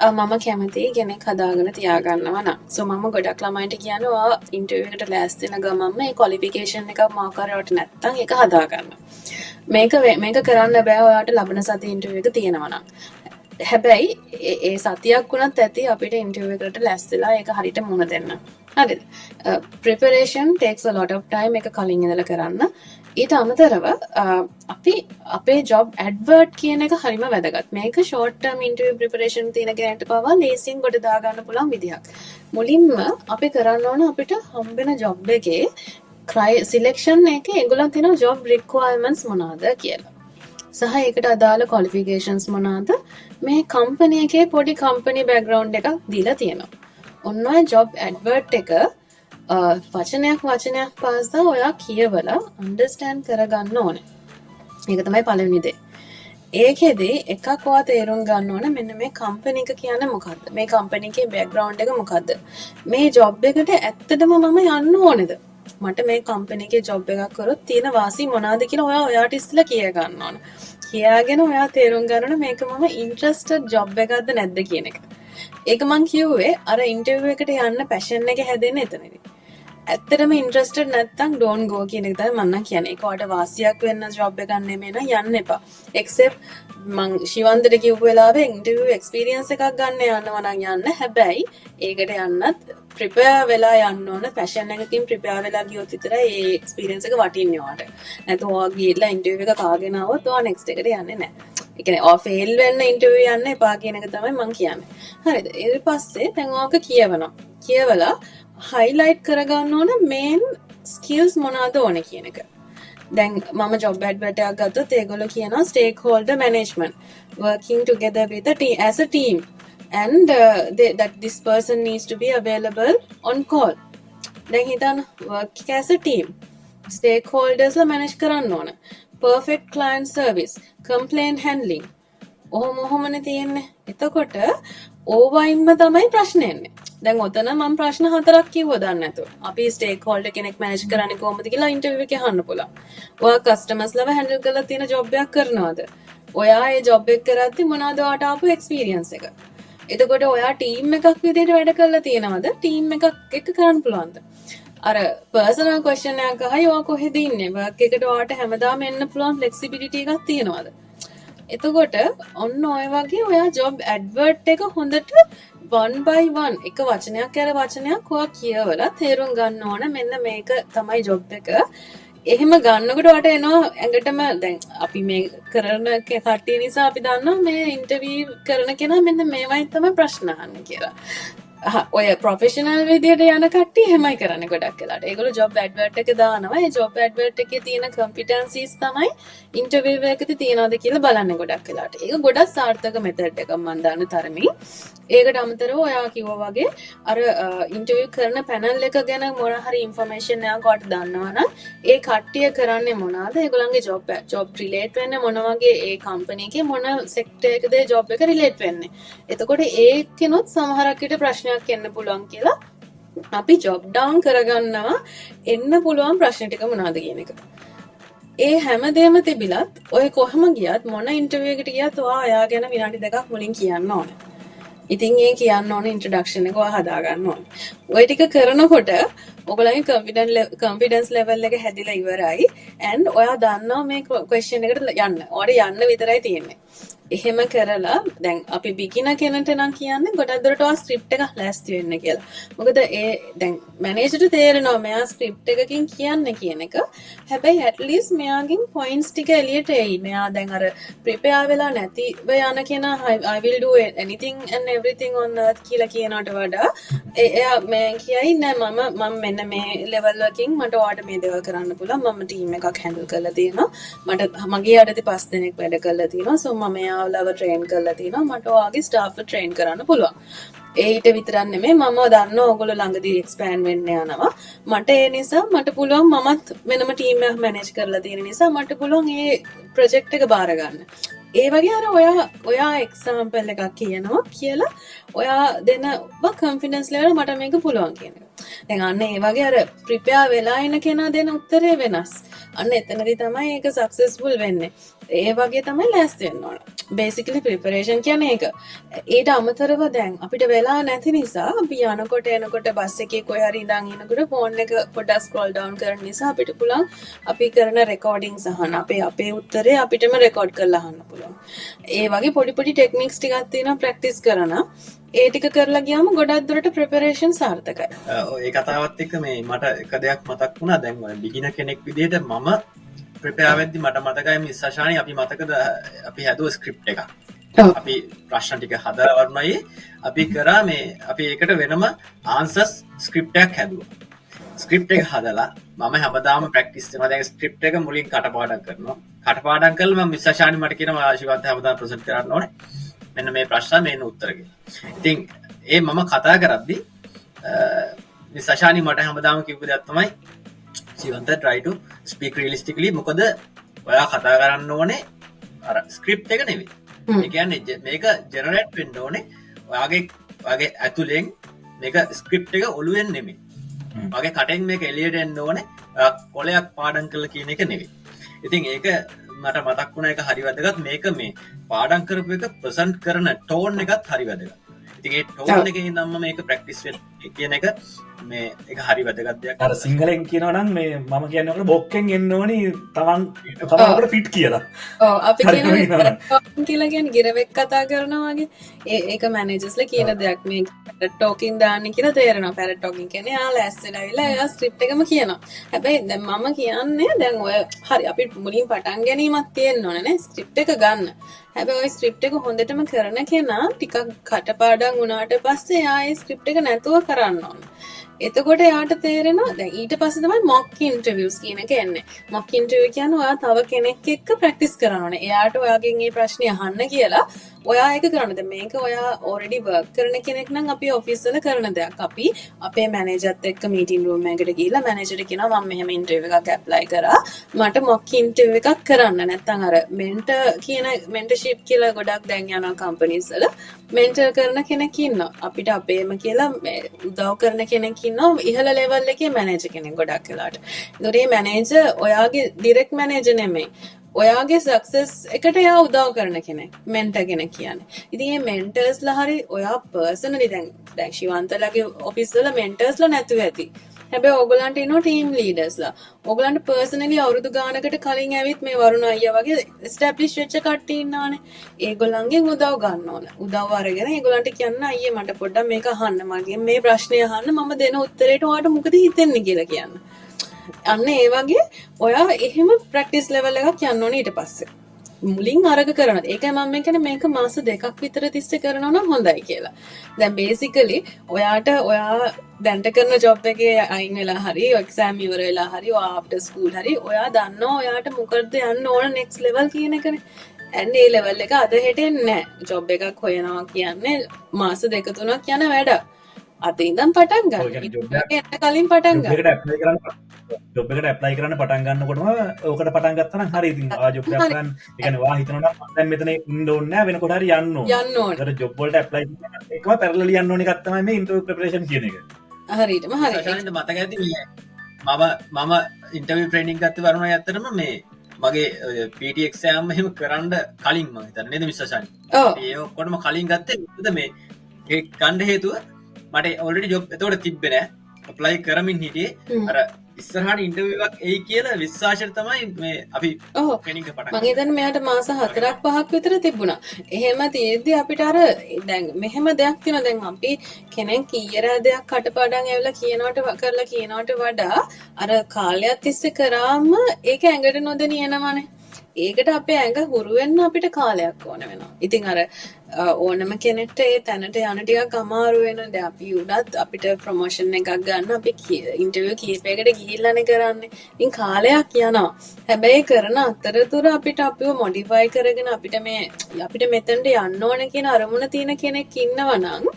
මම කැමති කෙනෙක් හදාගෙන තියාගන්නවා නම්. සෝ මම ගොඩක් ළමයින්ට කියනවා ඉන්ටර්විව් එකට ලෑස්ති වෙන ගමන්ම මේ ක්වොලිෆිකේෂන් එකක් මාකරවට නැත්තම් ඒක හදාගන්න. මේක කරන්න බෑ ඔයාලට ලබන සතියේ ඉන්ටර්විව් එක තියෙනවා නම්. හැබැයි ඒ සතියක් වුණත් ඇති අපිට ඉන්ටර්විව් එකට ලෑස්තිලා ඒක හරියට මුණ දෙන්න. හරිද? preparation takes a lot of time එක කලින් ඉඳලා කරන්න. ඊට අමතරව අපි අපේ ජොබ් ඇඩ්වර්ට් කියන එක හරිම වැදගත්. මේක ෂෝට් ටර්ම් ඉන්ටර්විව් ප්‍රිපරේෂන් තියෙන කෙනෙක්ට පවා ලේසියෙන් කොට දා ගන්න පුළුවන් විදියක්. මුලින්ම අපි කරන්න ඕන අපිට හම්බෙන ජොබ් එකේ සිලෙක්ෂන් එකේ ඒගොල්ලන් තියෙන ජොබ් රික්වයර්මන්ට්ස් මොනවාද කියලා. සහ ඒකට අදාළ ක්වොලිෆිකේෂන්ස් මොනවාද? මේ කම්පැනි එකේ පොඩි කම්පැනි බෑග්ග්‍රවුන්ඩ් එකක් දීලා තියෙනවා. ඔන්න ඔය ජොබ් ඇඩ්වර්ට් එක වචනයක් පාස්දා ඔයා කියවලා අන්ඩර්ස්ටෑන්ඩ් කරගන්න ඕනේ. ඒක තමයි පළවෙනි දේ. ඒකෙදී එකක් ඔයා තේරුම් ගන්න ඕනේ මෙන්න මේ කම්පැනි එක කියන්නේ මොකද්ද? මේ කම්පැනි එකේ බෑග්ග්‍රවුන්ඩ් එක මොකද්ද? මේ ජොබ් එකට ඇත්තටම මම යන්න ඕනේද? මට මේ කම්පැනි එකේ ජොබ් එකක් කරොත් තියෙන වාසි මොනවාද කියලා ඔයාට ඉස්සෙල්ලා කිය ගන්න ඕන. කියාගෙන ඔයා තේරුම් ගන්න ඕනේ මේක මම ඉන්ට්‍රස්ටඩ් ජොබ් එකක්ද නැද්ද කියන එක. ඒක මං කිව්වේ අර ඉන්ටර්විව් එකට යන්න පැෂන් එක හැදෙන්නේ එතනදී. ඇත්තටම ඉන්ට්‍රස්ටඩ් නැත්තම් ඩෝන්ට් ගෝ කියන එක තමයි මම කියන්නේ. ඒක ඔයාලට වාසියක් වෙන්න ජොබ් එකක් නෙමෙයි නම් යන්න එපා. එක්සෙප්ට් මං ශිවන්තට කිව්ව වෙලාවේ ඉන්ටර්විව් එක්ස්පීරියන්ස් එකක් ගන්න යනවා නම් යන්න. හැබැයි ඒකට යන්නත් ප්‍රිපෙයාර් වෙලා යන්න ඕන. පැෂන් එකකින් ප්‍රිපෙයාර් වෙලා ගියොත් විතරයි ඒ එක්ස්පීරියන්ස් එක වටින්නේ ඔයාලට. නැත්නම් ඔයා ගිහලා ඉන්ටර්විව් එක කාගෙන ආවොත් ඔයා නෙක්ස්ට් එකට යන්නේ නැහැ. ඒ කියන්නේ ඔයා ෆේල් වෙන්න ඉන්ටර්විව් යන්න එපා කියන එක තමයි මං කියන්නේ. හරිද? ඊට පස්සේ දැන් ඔයාක කියවනවා. කියවලා highlight කරගන්න ඕන main skills මොනවාද ඕනේ කියන එක. දැන් මම job advert එකක් ගත්තොත් ඒගොල්ලෝ කියනවා stakeholder management, working together with a team as a team and that this person needs to be available on call. දැන් හිතන්න work as a team, stakeholders ලා manage කරන්න ඕන, perfect client service, complaint handling. ඔහොමනේ තියෙන්නේ. එතකොට ඕවයින්ම තමයි ප්‍රශ්නේ එන්නේ. දැන් ඔතන මම ප්‍රශ්න 4ක් කිව්වා දන්නේ නැතුව. අපි ස්ටේක් හෝල්ඩර් කෙනෙක් මැනේජ් කරන්නේ කොහොමද කියලා ඉන්ටර්විව් එකේ අහන්න පුළුවන්. ඔයා කස්ටමර්ස්ලව හැන්ඩල් කරලා තියෙන ජොබ් එකක් කරනවද? ඔයා ඒ ජොබ් එක කරද්දි මොනවද ඔයාට ආපු එක්ස්පීරියන්ස් එක? එතකොට ඔයා ටීම් එකක් විදිහට වැඩ කරලා තියෙනවද? ටීම් එකක් එක්ක කරන්න පුළුවන්ද? අර පර්සනල් ක්වෙස්චන් එකක් අහයි ඔයා කොහෙද ඉන්නේ? වර්ක් එකට ඔයාට හැමදාම එන්න පුළුවන් ෆ්ලෙක්සිබිලිටි එකක් තියෙනවද? එතකොට ඔන්න ඔය වගේ ඔයා ජොබ් ඇඩ්වර්ට් එක හොඳට 1 by 1 එක වචනයක් කර වචනයක් ඔයා කියවලා තේරුම් ගන්න ඕන මෙන්න මේක තමයි ජොබ් එක. එහෙම ගන්නකොට ඔයාට එනවා ඇඟටම දැන් අපි මේ කරන කට්ටිය නිසා අපි දන්නවා මේ ඉන්ටර්විව් කරන කෙනා මෙන්න මේවයි තමයි ප්‍රශ්න අහන්නේ කියලා. ඔය ප්‍රොෆෙෂනල් විදියට යන කට්ටිය එහෙමයි කරන්නේ ගොඩක් වෙලාට. ඒගොල්ලෝ ජොබ් ඇඩ්වර්ට් එක දානවා. ඒ ජොබ් ඇඩ්වර්ට් එකේ තියෙන කම්පිටන්සිස් තමයි ඉන්ටර්විව් එකකදී තියනවද කියලා බලන්නේ ගොඩක් වෙලාට. ඒක ගොඩක් සාර්ථක මෙතඩ් එකක් මම දන්න තරමින්. ඒකට අමතරව ඔයා කිව්වා වගේ අර ඉන්ටර්විව් කරන පැනල් එක ගැන මොන හරි ඉන්ෆර්මේෂන් එකක් ඔයාට දන්නවනම් ඒ කට්ටිය කරන්නේ මොනවාද? ඒගොල්ලන්ගේ ජොබ් රිලේට් වෙන්නේ මොන වගේ ඒ කම්පැනි එකේ මොන සෙක්ටර් එකද ජොබ් එක රිලේට් වෙන්නේ. එතකොට ඒකෙනොත් සමහරක් විට ප්‍රශ්නයක් එන්න පුළුවන් කියලා අපි ජොබ් ඩවුන් කරගන්නවා එන්න පුළුවන් ප්‍රශ්න ටික මොනවාද කියන එක. ඒ හැමදේම තිබිලත් ඔය කොහම ගියත් මොන ඉන්ටර්විව් එකකට ගියත් ඔයා එයා ගැන විනාඩි 2ක් මුලින් කියන්න ඕනේ. ඉතින් ඒ කියන්න ඕනේ ඉන්ට්‍රොඩක්ෂන් එක ඔයා හදා ගන්න ඕනේ. ඔය ටික කරනකොට ඔයගොල්ලන්ගේ කොන්ෆිඩන්ස් ලෙවල් එක හැදිලා ඉවරයි. and ඔයා දන්නවා මේ ක්වෙස්චන් එකට යන්න. ඔයාට යන්න විතරයි තියෙන්නේ. එහෙම කරලා දැන් අපි බිගිනර් කෙනෙක්ට නම් කියන්නේ ගොඩක් දුරට ඔයා ස්ක්‍රිප්ට් එක ලෑස්ති වෙන්න කියලා. මොකද ඒ දැන් මැනේජර්ට තේරෙනවා මෙයා ස්ක්‍රිප්ට් එකකින් කියන්නේ කියන එක. හැබැයි at least මෙයාගෙන් points ටික එළියට එයි. මෙයා දැන් අර prepare වෙලා නැතිව යන කෙනා I will do anything and everything on earth කියලා කියනකට වඩා එයා මේ කියයි නෑ මම මෙන්න මේ level එකකින් මට ඔයාට මේ දේවල් කරන්න පුළුවන්. මම ටීම් එකක් handle කරලා තියෙනවා. මට මගේ යටතේ 5 දෙනෙක් වැඩ කරලා තියෙනවා. so මම ලව ට්‍රේන් කරලා තියෙනවා මට ඔයාගේ ස්ටාෆ් ට්‍රේන් කරන්න පුළුවන්. ඒිට විතරක් නෙමෙයි මම දන්නවා ඔයගොල්ලෝ ළඟදී එක්ස්පෑන්ඩ් වෙන්න යනවා. මට ඒ නිසා මට පුළුවන් මමත් වෙනම ටීම් එකක් මැනේජ් කරලා තියෙන නිසා මට පුළුවන් මේ ප්‍රොජෙක්ට් එක බාර ගන්න. ඒ වගේ අර ඔයා එක්සැම්පල් එකක් කියනවා කියලා ඔයා දෙන කොන්ෆිඩන්ස් ලෙවල් මට මේක පුළුවන් කියන එක. දැන් අන්න ඒ වගේ අර ප්‍රිපෙයාර් වෙලා ඉන්න කෙනා දෙන උත්තරේ වෙනස්. අන්න එතනදී තමයි ඒක සක්සස්ෆුල් වෙන්නේ. ඒ වගේ තමයි ලෑස්ති වෙන්න ඕන. බේසිකලි ප්‍රිපරේෂන් කියන්නේ ඒක. ඊට අමතරව දැන් අපිට වෙලා නැති නිසා අපි යනකොට එනකොට බස් එකේ කොහේ හරි ඉඳන් ඉනකොට ෆෝන් එක පොඩ්ඩක් ස්ක්‍රෝල් ඩවුන් කරන නිසා අපිට පුළුවන් අපි කරන රෙකෝඩින්ග්ස් අහන්න. අපේ උත්තරේ අපිටම රෙකෝඩ් කරලා අහන්න පුළුවන්. ඒ වගේ පොඩි ටෙක්නික්ස් ටිකක් තියෙනවා ප්‍රැක්ටිස් කරන. ඒ ටික කරලා ගියාම ගොඩක් දුරට ප්‍රිපරේෂන් සාර්ථකයි.
ඒ කතාවත් එක්ක මේ මට එක දෙයක් මතක් වුණා. දැන් ඔය බිගිනර් කෙනෙක් විදිහට මම ප්‍රිපෙයාර් වෙද්දි මට මතකයි මිස් අශානි අපි මතකද අපි හැදුව ස්ක්‍රිප්ට් එකක්. අපි ප්‍රශ්න ටික හදලා වරුණයි අපි කරා මේ අපි ඒකට වෙනම ආන්සර්ස් ස්ක්‍රිප්ට් එකක් හැදුවා. ස්ක්‍රිප්ට් එක හදලා මම හැමදාම ප්‍රැක්ටිස් කරනවා. දැන් ස්ක්‍රිප්ට් එක මුලින් කටපාඩම් කරනවා. කටපාඩම් කළා මම මිස් අශානි මට කියනවා ආශිර්වාද හැමදාම ප්‍රසන්ට් කරන්න ඕනේ. මෙන්න මේ ප්‍රශ්න මේන උත්තර කියලා. ඉතින් ඒ මම කතා කරද්දි මිස් අශානි මට හැමදාම කිව්ව දෙයක් තමයි ජීවන්ත try to speak realistically. මොකද ඔයා කතා කරන්න ඕනේ අර ස්ක්‍රිප්ට් එක නෙවෙයි. ඒ කියන්නේ මේක ජෙනරේට් වෙන්න ඕනේ ඔයාගේ ඇතුලෙන් මේක ස්ක්‍රිප්ට් එක ඔළුවෙන් නෙමෙයි. ඔයාගේ කටෙන් මේක එළියට එන්න ඕනේ. කොලයක් පාඩම් කරලා කියන එක නෙවෙයි. ඉතින් ඒක මට මතක් වුණා ඒක හරි වැදගත්. මේක මේ පාඩම් කරපු එක ප්‍රසන්ට් කරන ටෝන් එකත් හරි වැදගත්. ඉතින් ඒ ටෝන් එකේ ඉඳන්ම මේක ප්‍රැක්ටිස් වෙන්න කියන එක මේ ඒක හරි වැදගත් දෙයක්.
අර සිංහලෙන් කියනවා නම් මේ මම කියන්නේ බොක්කෙන් එන්න ඕනි තමන්ට ෆිට් කියලා.
ඔව් අපි කියනවා කියලා කියන්නේ ගිරවෙක් කතා කරනවා වගේ. ඒක මැනේජර්ස්ලා කියන දෙයක් මේ පැරට් ටෝකින් දාන්නේ කියලා තේරෙනවා. පැරට් ටෝකින් කියන්නේ යා ලෑස්තිලා ඇවිල්ලා එයා ස්ක්‍රිප්ට් එකම කියනවා. හැබැයි දැන් මම කියන්නේ දැන් ඔය හරි අපි මුලින් පටන් ගැනීමක් තියෙන්න ඕනේ නේ ස්ක්‍රිප්ට් එක ගන්න. හැබැයි ඔය ස්ක්‍රිප්ට් එක හොඳටම කරන කෙනා ටිකක් කටපාඩම් වුණාට පස්සේ ආයේ ස්ක්‍රිප්ට් එක නැතුව කරන්න ඕනේ. එතකොට යාට තේරෙනවා දැන් ඊට පස්සේ තමයි මොක් ඉන්ටර්විව්ස් කියන එක එන්නේ. මොක් ඉන්ටර්විව් කියන්නේ ඔයා තව කෙනෙක් එක්ක ප්‍රැක්ටිස් කරන්න ඕනේ. එයාට ඔයාගෙන් මේ ප්‍රශ්නේ අහන්න කියලා ඔයා ඒක කරන්න. දැන් මේක ඔයා ඔල්රෙඩි වර්ක් කරන කෙනෙක් නම් අපි ඔෆිස් වල කරන දෙයක්. අපි අපේ මැනේජර්ත් එක්ක මීටින් රූම් එකකට ගිහිල්ලා මැනේජර්ට කියනවා මම මෙහෙම ඉන්ටර්විව් එකක් ඇප්ලයි කරා. මට මොක් ඉන්ටර්විව් එකක් කරන්න. නැත්නම් අර මෙන්ටර් කියන මෙන්ටර්ෂිප් කියලා ගොඩක් දැන් යනවා කම්පනීස් වල. මෙන්ටර් කරන කෙනෙක් ඉන්නවා. අපිට අපේම කියලා උදව් කරන කෙනෙක් ඉන්නවා ඉහළ ලෙවල් එකේ මැනේජර් කෙනෙක් ගොඩක් වෙලාට. ඒතකොට මේ මැනේජර් ඔයාගේ ඩිරෙක්ට් මැනේජර් නෙමෙයි. ඔයාගේ සක්සස් එකට එයා උදව් කරන කෙනෙක් මෙන්ටර් කෙනෙක් කියන්නේ. ඉතින් මේ මෙන්ටර්ස්ලා හරි ඔයා පර්සනලි දැන් ශිවන්තලාගේ ඔෆිස් වල මෙන්ටර්ස්ලා නැතුව ඇති. හැබැයි ඕගොල්ලන්ට ඉන්නවා ටීම් ලීඩර්ස්ලා. ඕගොල්ලන්ට පර්සනලි අවුරුදු ගානකට කලින් ඇවිත් මේ වරුණ අයියා වගේ එස්ටැබ්ලිෂ් වෙච්ච කට්ටිය ඉන්නවනේ. ඒගොල්ලන්ගෙන් උදව් ගන්න ඕන. උදව් අරගෙන ඒගොල්ලන්ට කියන්න අයියේ මට පොඩ්ඩක් මේක අහන්න. මගෙන් මේ ප්‍රශ්නේ අහන්න මම දෙන උත්තරේට ඔයාලට මොකද හිතෙන්නේ කියලා කියන්න. අන්න ඒ වගේ ඔයා එහෙම ප්‍රැක්ටිස් ලෙවල් එකක් යන්න ඕනේ ඊට පස්සේ. මුලින් අරග කරනවා. ඒකයි මම කියන්නේ මේක මාස 2ක් විතර තිස්සේ කරනවා නම් හොඳයි කියලා. දැන් බේසිකලි ඔයා දැන්ට කරන ජොබ් එකේ අයින් වෙලා හරි එක්සෑම් ඉවර වෙලා හරි ඔයා ආෆ්ටර් ස්කූල් හරි ඔයා දන්නවා ඔයාට මොකද යන්න ඕන නෙක්ස්ට් ලෙවල් කියන එකනේ. and ඒ ලෙවල් එක අද හෙටෙන්නේ නැහැ. ජොබ් එකක් හොයනවා කියන්නේ මාස 2-3ක් යන වැඩක්. අද ඉඳන් පටන් ගන්න. ජොබ් එකට කලින් පටන් ගන්න.
ජොබ් එකට ඇප්ලයි කරන්න පටන් ගන්නකොටම ඕකට පටන් ගත්තා නම් හරි. ඉතින් ආ ජොබ් එකක් ගන්න. ඒ කියන්නේ ඔයා හිතනවා නම් මම දැන් මෙතන ඉන්න ඕනේ නැහැ වෙන කොට හරි යන්න ඕනේ. ඒතර ජොබ් වලට ඇප්ලයි කරන එකම පැරලලි යන්න ඕන එකක් තමයි මේ ඉන්ටර්විව් ප්‍රෙපරේෂන් කියන එක.
හරියටම හරි.
සෂාන්ට මතක ඇති මම ඉන්ටර්විව් ට්‍රේනින්ග් ගත්තේ වරුණා ඇත්තටම මේ මගේ PT එක්සෑම් එහෙම කරන්න කලින් මම හිතන්නේ නේද මිස් සෂාන්?
ඔව්.
ඒ ඔක්කොටම කලින් ගත්තේ මොකද මේ ඒ ගන්න හේතුව මට ඔල්රෙඩි ජොබ් එතකොට තිබ්බේ නෑ. අප්ලයි කරමින් හිටියේ අර ඉස්සරහට ඉන්ටර්විව් එකක් එයි කියලා විශ්වාසයෙන් තමයි මේ අපි ට්‍රේනින්ග් එක පටන්
ගත්තේ. මම හිතන්නේ මෙයාට මාස 4-5ක් විතර තිබුණා. එහෙම තියෙද්දි අපිට අර දැන් මෙහෙම දෙයක් තියෙනවා. දැන් අපි කෙනෙක් කීයරා දෙයක් කටපාඩම් ඇවිල්ලා කියනවට වඩා අර කාලයක් තිස්සේ කරාම ඒක ඇඟට නොදෙනී එනවනේ. ඒකට අපේ ඇඟ හුරු වෙන්න අපිට කාලයක් ඕන වෙනවා. ඉතින් අර ඕනම කෙනෙක්ට ඒ තැනට යන ටිකක් අමාරු වෙන. දැන් අපි උනත් අපිට ප්‍රොමෝෂන් එකක් ගන්න අපි ඉන්ටර්විව් කීපයකට ගිහිල්ලානේ කරන්නේ. ඉතින් කාලයක් යනවා. හැබැයි කරන අතරතුර අපිට අපිව මොඩිෆයි කරගෙන අපිට මෙතනට යන්න ඕන කියන අරමුණ තියෙන කෙනෙක් ඉන්නවා නම්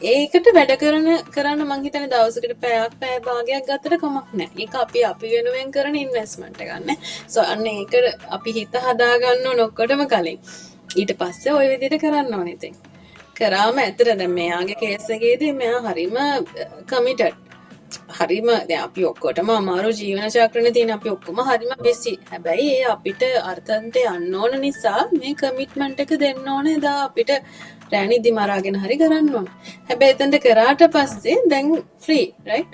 ඒකට වැඩ කරන්න මං හිතන්නේ දවසකට පැය භාගයක් ගත්තට කමක් නැහැ. ඒක අපි වෙනුවෙන් කරන ඉන්වෙස්ට්මන්ට් එකක් නේ. සෝ අන්න ඒක අපි හිත හදාගන්න ඕන ඔක්කොටම කලින්. ඊට පස්සේ ওই විදිහට කරන්න ඕනේ ඉතින්. කරාම ඇත්තට දැන් මෙයාගේ කේස් එකේදී මෙයා හරිම කමිටඩ්. හරිම දැන් අපි ඔක්කොටම අමාරු ජීවන චක්‍රනේ තියෙන අපි ඔක්කොම හරිම බිසි. හැබැයි ඒ අපිට අර්ථන්ට යන්න ඕන නිසා මේ කමිට්මන්ට් එක දෙන්න ඕනේ. දා අපිට රෑනිදි මරාගෙන හරි කරන්න ඕන. හැබැයි එතනට කරාට පස්සේ දැන් ෆ්‍රී රයිට්.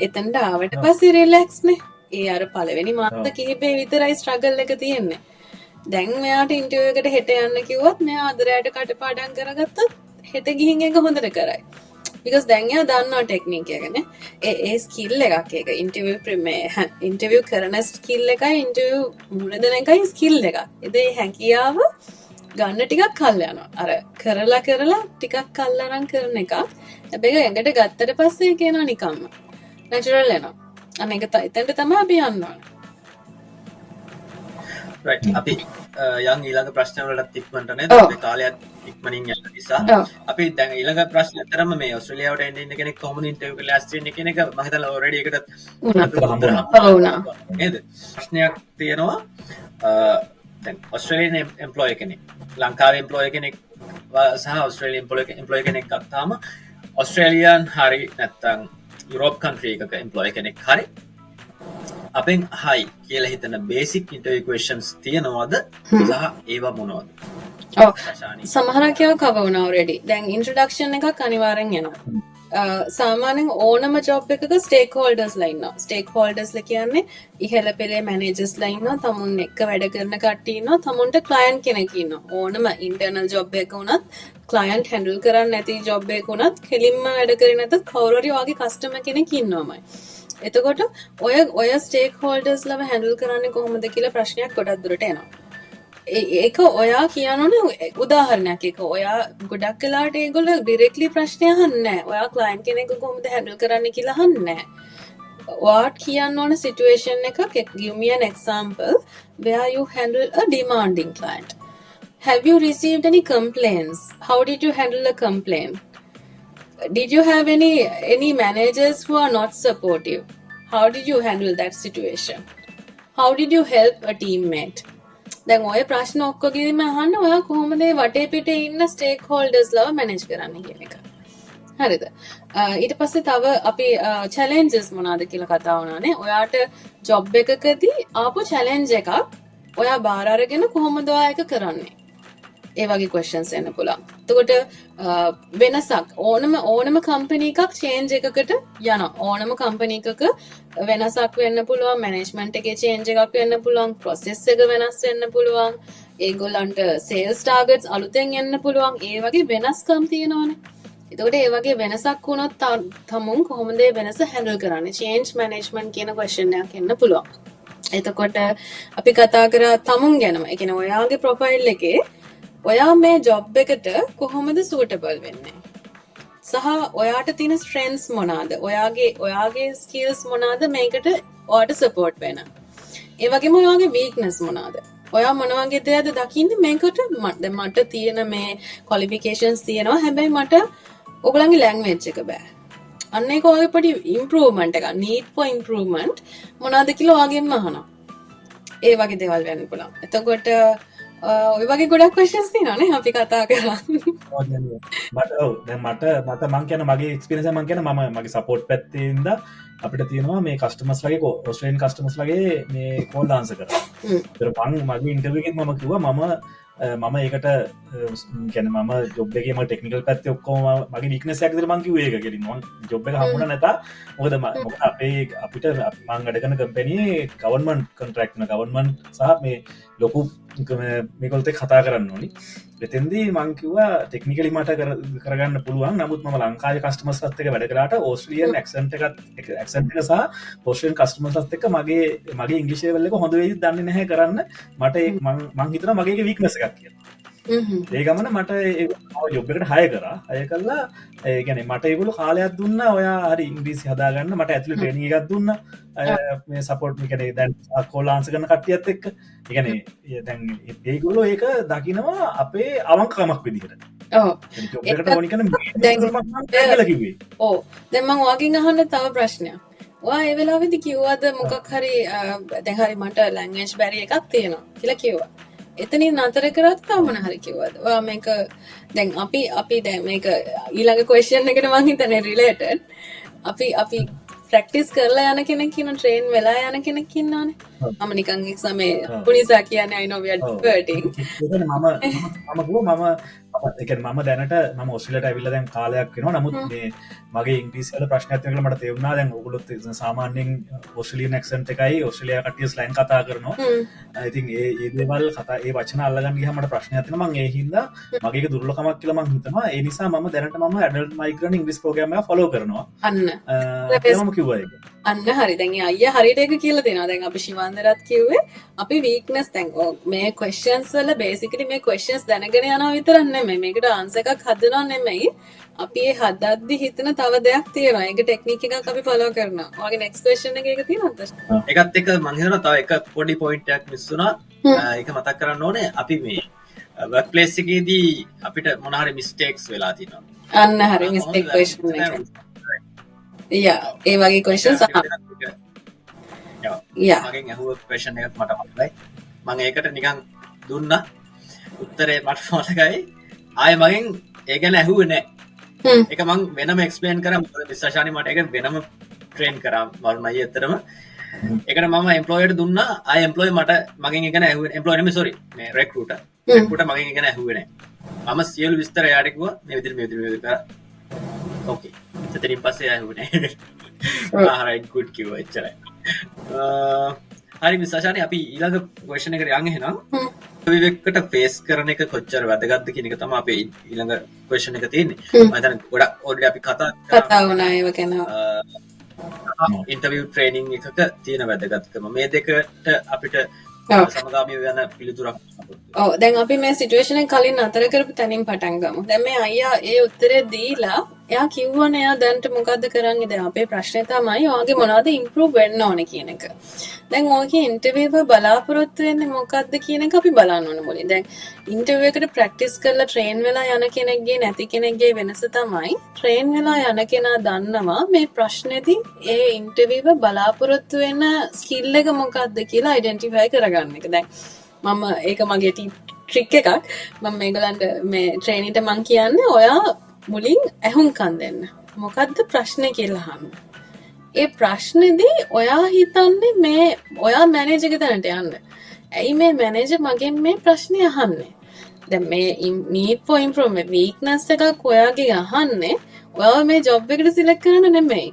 එතනට ආවට පස්සේ රිලැක්ස් නේ. ඒ අර පළවෙනි මාස කිහිපේ විතරයි ස්ට්‍රගල් එක තියෙන්නේ. දැන් මෙයාට ඉන්ටර්විව් එකට හෙට යන්න කිව්වොත් මෙයා අද රැට කටපාඩම් කරගත්තොත් හෙට ගිහින් ඒක හොඳට කරයි. because දැන් එයා දන්නවා ටෙක්නික් එක නේ. ඒ ස්කිල් එකක් ඒක ඉන්ටර්විව් කරන ස්කිල් එකයි ඉන්ටර්විව් මුල දෙන එකයි ස්කිල් එකක්. ඒ හැකියාව ගන්න ටිකක් කල් යනවා. අර කරලා ටිකක් කල් අරන් කරන එක. හැබැයි ඇඟට ගත්තට පස්සේ ඒක එනවා නිකම්ම. නැචරල් එනවා. අන්න ඒක එතනට තමයි අපි යන්න ඕනේ.
right අපි යන් ඊළඟ ප්‍රශ්න වලට ඉක්මනට නේද? අපි කාලයක් ඉක්මනින් යන නිසා අපි දැන් ඊළඟ ප්‍රශ්න අතරම මේ ඕස්ට්‍රේලියාවට එන්න ඉන්න කෙනෙක් කොහොමද ඉන්ටර්විව් එකකට ලෑස්ති වෙන්නේ කියන එක මම හිතලා ඔල්රෙඩි ඒකට
වුණා.
නේද? ප්‍රශ්නයක් තියෙනවා දැන් ඔස්ට්‍රේලියන් එම්ප්ලොයි කෙනෙක් ලංකාවේ එම්ප්ලොයි කෙනෙක් සහ ඔස්ට්‍රේලියන් එම්ප්ලොයි කෙනෙක් ගත්තාම ඔස්ට්‍රේලියන් හරි නැත්නම් යුරෝප් කන්ට්‍රි එකක එම්ප්ලොයි කෙනෙක් හරි අපෙන් හයි කියලා හිතන බේසික් ඉන්ටර්විව් ක්වෙස්චන්ස් තියෙනවද සහ ඒවා මොනවද?
ඔව් සමහරක් ඒවා කවර් වුණා ඔල්රෙඩි. දැන් ඉන්ට්‍රොඩක්ෂන් එකක් අනිවාර්යෙන් එනවා. සාමාන්‍යයෙන් ඕනම ජොබ් එකක ස්ටේක් හෝල්ඩර්ස්ලා ඉන්නවා. ස්ටේක් හෝල්ඩර්ස්ලා කියන්නේ ඉහළ පෙළේ මැනේජර්ස්ලා ඉන්නවා. තමුන් එක්ක වැඩ කරන කට්ටිය ඉන්නවා. තමුන්ට ක්ලයන්ට් කෙනෙක් ඉන්නවා. ඕනම ඉන්ටර්නල් ජොබ් එකක වුණත් ක්ලයන්ට් හැන්ඩල් කරන්න නැති ජොබ් එකක වුණත් කෙලින්ම වැඩ කරේ නැතත් කවුරු හරි වගේ කස්ටමර් කෙනෙක් ඉන්නවමයි. එතකොට ඔය ස්ටේක් හෝල්ඩර්ස්ලව හැන්ඩල් කරන්නේ කොහොමද කියලා ප්‍රශ්නයක් ගොඩක් දුරට එනවා. ඒක ඔයා කියනවනේ උදාහරණයක් එක ඔයා ගොඩක් කලාට ඒගොල්ලෝ ඩිරෙක්ට්ලි ප්‍රශ්නය අහන්නේ නැහැ. ඔයා ක්ලයන්ට් කෙනෙක්ව කොහොමද හැන්ඩල් කරන්න කියලා අහන්නේ නැහැ. ඔයාට කියන්න ඕන සිටුේෂන් එකක් give me an example where you handle a demanding client. Have you received any complaints? How did you handle a complaint? Did you have any managers who are not supportive? How did you handle that situation? How did you help a teammate? දැන් ඔය ප්‍රශ්න ඔක්කොගෙම අහන්න ඔයා කොහොමද මේ වටේ පිටේ ඉන්න ස්ටේක් හෝල්ඩර්ස් ලව මැනේජ් කරන්න කියන එක. හරිද? ඊට පස්සේ තව අපි චැලෙන්ජස් මොනවාද කියලා කතා වුණානේ. ඔයාට ජොබ් එකකදී ආපු චැලෙන්ජ් එකක් ඔයා බාර අරගෙන කොහොමද ඔයා ඒක කරන්නේ? ඒ වගේ questions එන්න පුළුවන්. එතකොට වෙනසක් ඕනම කම්පැනි එකක් change එකකට යනවා. ඕනම කම්පැනි එකක වෙනසක් වෙන්න පුළුවන්, management එකේ change එකක් වෙන්න පුළුවන්, process එක වෙනස් වෙන්න පුළුවන්, ඒගොල්ලන්ට sales targets අලුතෙන් එන්න පුළුවන්. ඒ වගේ වෙනස්කම් තියෙනවානේ. එතකොට ඒ වගේ වෙනසක් වුණොත් තමුන් කොහොමද ඒ වෙනස handle කරන්නේ? change management කියන question එකක් එන්න පුළුවන්. එතකොට අපි කතා කරා තමුන් ගැනම. ඒ කියන්නේ ඔයාගේ profile එකේ ඔයා මේ ජොබ් එකට කොහොමද සූටබල් වෙන්නේ? සහ ඔයාට තියෙන ස්ට්‍රෙන්ත්ස් මොනවාද? ඔයාගේ ස්කිල්ස් මොනවාද මේකට ඔයාට සපෝට් වෙන? ඒ වගේම ඔයාගේ වීක්නස් මොනවාද? ඔයා මොන වගේ දේද දකින්නේ මේකට? දැන් මට තියෙන මේ ක්වොලිෆිකේෂන්ස් තියෙනවා. හැබැයි මට ඔයගලන්ගේ ලැන්ග්වේජ් එක බෑ. අන්න ඒක ඔයාගේ පොඩි ඉම්ප්‍රූව්මන්ට් එකක්. need for improvement මොනවාද කියලා ඔයාගෙන්ම අහනවා. ඒ වගේ දේවල් වෙන්න පුළුවන්. එතකොට ඔය වගේ ගොඩක් questions තියෙනවානේ අපි කතා කරා.
මට මං කියන මගේ එක්ස්පීරියන්ස් එක මං කියන මම මගේ සපෝට් පැත්තේ ඉඳලා අපිට තියෙනවා මේ කස්ටමර්ස් ලගේ ඔස්ට්‍රේලියන් කස්ටමර්ස් ලගේ මේ කෝල් ආන්සර් කරා. ඒතර මගේ ඉන්ටර්විව් එකෙත් මම කිව්වා මම ඒකට කියන්නේ මම ජොබ් එකේ මම ටෙක්නිකල් පැත්තේ ඔක්කොම මගේ වීක්නස් එකක් විතර මං කිව්වේ ඒක. කියන්නේ මම ජොබ් එක හම්බුණා නැතා. මොකද අපිට මං වැඩ කරන කම්පැනියේ ගවර්න්මන්ට් කොන්ට්‍රැක්ට් න ගවර්න්මන්ට් සහ මේ ලොකු මේකොල්ත කතා කරන්න ඕනි. එතෙන්දී මං කිව්වා ටෙක්නිකලි මට කරගන්න පුළුවන්. නමුත් මම ලංකාවේ කස්ටමර්ස්ලත් එක්ක වැඩ කරාට ඕස්ට්‍රේලියන් ඇක්සන්ට් එක සහ ඕස්ට්‍රේලියන් කස්ටමර්ස්ලත් එක්ක මගේ ඉංග්‍රීසි ලෙවල් එක හොඳ වෙයිද දන්නේ නැහැ කරන්න. මට මං හිතනවා මගේ ඒක වීක්නස් එකක් කියලා. ඒ ගමන මට ජොබ් එකට හය කරා. හය කළා ඒ කියන්නේ මට ඒගොල්ලෝ කාලයක් දුන්නා. ඔයා හරි ඉංග්‍රීසි හදාගන්න. මට ඇතුළේ ට්‍රේනින් එකක් දුන්නා. මේ සපෝට් මේ කියන්නේ දැන් කෝල් ආන්සර් කරන කට්ටියත් එක්ක. ඒ කියන්නේ දැන් ඒගොල්ලෝ ඒක දකිනවා අපේ අවංකකමක් විදිහට.
ඔව්.
ජොබ් එකට ඕනි කරන කියලා කිව්වේ.
ඔව්. දැන් මම ඔයාගෙන් අහන්න තව ප්‍රශ්නයක්. ඔයා ඒ වෙලාවේදී කිව්වද මොකක් හරි දැන් හරි මට ලැන්ග්වේජ් බැරියර් එකක් තියෙනවා කියලා කිව්වා. එතනින් නතර කරත් තව මොන හරි කිව්වද? ඔයා මේක දැන් අපි දැන් මේක ඊළඟ ක්වෙස්චන් එකට මම හිතන්නේ රිලේටඩ්. අපි ප්‍රැක්ටිස් කරලා යන කෙනෙක් කියන ට්‍රේන් වෙලා යන කෙනෙක් ඉන්නවනේ. මම නිකන් එක්සාමේ පුනිසා කියන්නේ I know we are diverting.
මම දැනට මම ඔස්ට්‍රේලියාට ඇවිල්ලා දැන් කාලයක් වෙනවා. නමුත් මේ මගේ ඉංග්‍රීසි වල ප්‍රශ්නයක් තියෙනවා මට තේරුණා. දැන් ඕගොල්ලොත් සාමාන්‍යයෙන් ඔස්ට්‍රේලියන් ඇක්සන්ට් එකයි ඔස්ට්‍රේලියා කට්ටිය ස්ලැන්ග් කතා කරනවා. ඉතින් ඒ දේවල් කතා ඒ වචන අල්ලගන්න ගියාම මට ප්‍රශ්නයක් තියෙනවා. මම ඒ හින්දා මගේ ඒක දුර්ලභකමක් කියලා මම හිතනවා. ඒ නිසා මම දැනට ඇඩල්ට් මයිග්‍රන්ට් ඉංග්‍රීසි ප්‍රෝග්‍රෑම් එක ෆලෝ කරනවා.
අන්න.
මම කිව්වා ඒක.
අන්න හරි. දැන් අයියා හරියට ඒක කියලා දෙනවා. දැන් අපි ශිවාන්දරත් කිව්වේ අපි වීක්නස් දැන් මේ questions වල basically මේ questions දැනගෙන යනවා විතරක් නෙමෙයි. මේකට answer එකක් හදනව නෙමෙයි. අපි ඒ හදද්දි හිතන තව දෙයක් තියෙනවා. ඒක ටෙක්නික් එකක් අපි follow කරනවා. ඔයාගේ next question එක ඒක තියෙනවද?
ඒකත් එක්ක මම හිතනවා තව එක පොඩි point එකක් මිස් වුණා. ඒක මතක් කරන්න ඕනේ. අපි මේ work place එකේදී අපිට මොන හරි mistakes වෙලා තියෙනවා.
අන්න හරි mistake question එක. ඒ වගේ questions
මගෙන් ඇහුව question එකක් මට මතකයි. මම ඒකට නිකන් දුන්නා උත්තරේ මට මතකයි. ආයේ මගෙන් ඒ ගැන ඇහුවේ නැහැ. ඒක මම වෙනම explain කරා. මොකද විශ්වාසානි මට ඒක වෙනම train කරා වරුණයි ඇත්තටම. ඒකට මම employer දුන්නා. ආයේ employer මට මගෙන් ඒ ගැන ඇහුවේ employer නෙමෙයි sorry මේ recruiter. recruiter මගෙන් ඒ ගැන ඇහුවේ නැහැ. මම සියලු විස්තර එයාට කිව්වා මේ විදිහට කරා. okay. එතනින් පස්සේ ඇහුවේ නැහැ. right good කිව්වා එච්චරයි. හරි විශ්වාසානි අපි ඊළඟ question එකට යන්න එහෙනම්. විවේකකට ෆේස් කරන එක කොච්චර වැදගත්ද කියන එක තමයි අපේ ඊළඟ question එක තියෙන්නේ. මම හිතන්නේ ගොඩක් already අපි කතා
වුණා ඒව ගැන.
ඉන්ටර්විව් ට්‍රේනින් එකක තියෙන වැදගත්කම මේ දෙකට අපිට
ඔව්.
සමගාමී වෙන පිළිතුරක්.
ඔව් දැන් අපි මේ සිටුේෂන් එක කලින් අතර කරපු තැනින් පටන් ගමු. දැන් මේ අයියා ඒ උත්තරේ දීලා එයා කිව්වනේ එයා දැන්ට මොකද්ද කරන්නේ දැන් අපේ ප්‍රශ්නේ තමයි ඔයාගේ මොනවද ඉම්ප්‍රූව් වෙන්න ඕනේ කියන එක. දැන් ඔයාගේ ඉන්ටර්විව් එක බලාපොරොත්තු වෙන්නේ මොකද්ද කියන එක අපි බලන්න ඕනේ මුලින්. දැන් ඉන්ටර්විව් එකට ප්‍රැක්ටිස් කරලා ට්‍රේන් වෙලා යන කෙනෙක්ගේ නැති කෙනෙක්ගේ වෙනස තමයි ට්‍රේන් වෙලා යන කෙනා දන්නවා මේ ප්‍රශ්නේදී ඒ ඉන්ටර්විව් එක බලාපොරොත්තු වෙන ස්කිල් එක මොකද්ද කියලා අයිඩෙන්ටිෆයි කරගන්න එක. දැන් මම ඒක මගේ ට්‍රික් එකක්. මම මේගොල්ලන්ට මේ ට්‍රේනින්ට මං කියන්නේ ඔයා මුලින් ඇහුම්කන් දෙන්න. මොකද්ද ප්‍රශ්නේ කියලා අහන්න. ඒ ප්‍රශ්නේදී ඔයා හිතන්නේ මේ ඔයා මැනේජර් එක තැනට යන්න. ඇයි මේ මැනේජර් මගෙන් මේ ප්‍රශ්නේ අහන්නේ? දැන් මේ need for improvement weakness එකක් ඔයාගේ අහන්නේ ඔයාව මේ ජොබ් එකට සිලෙක්ට් කරන්න නෙමෙයි.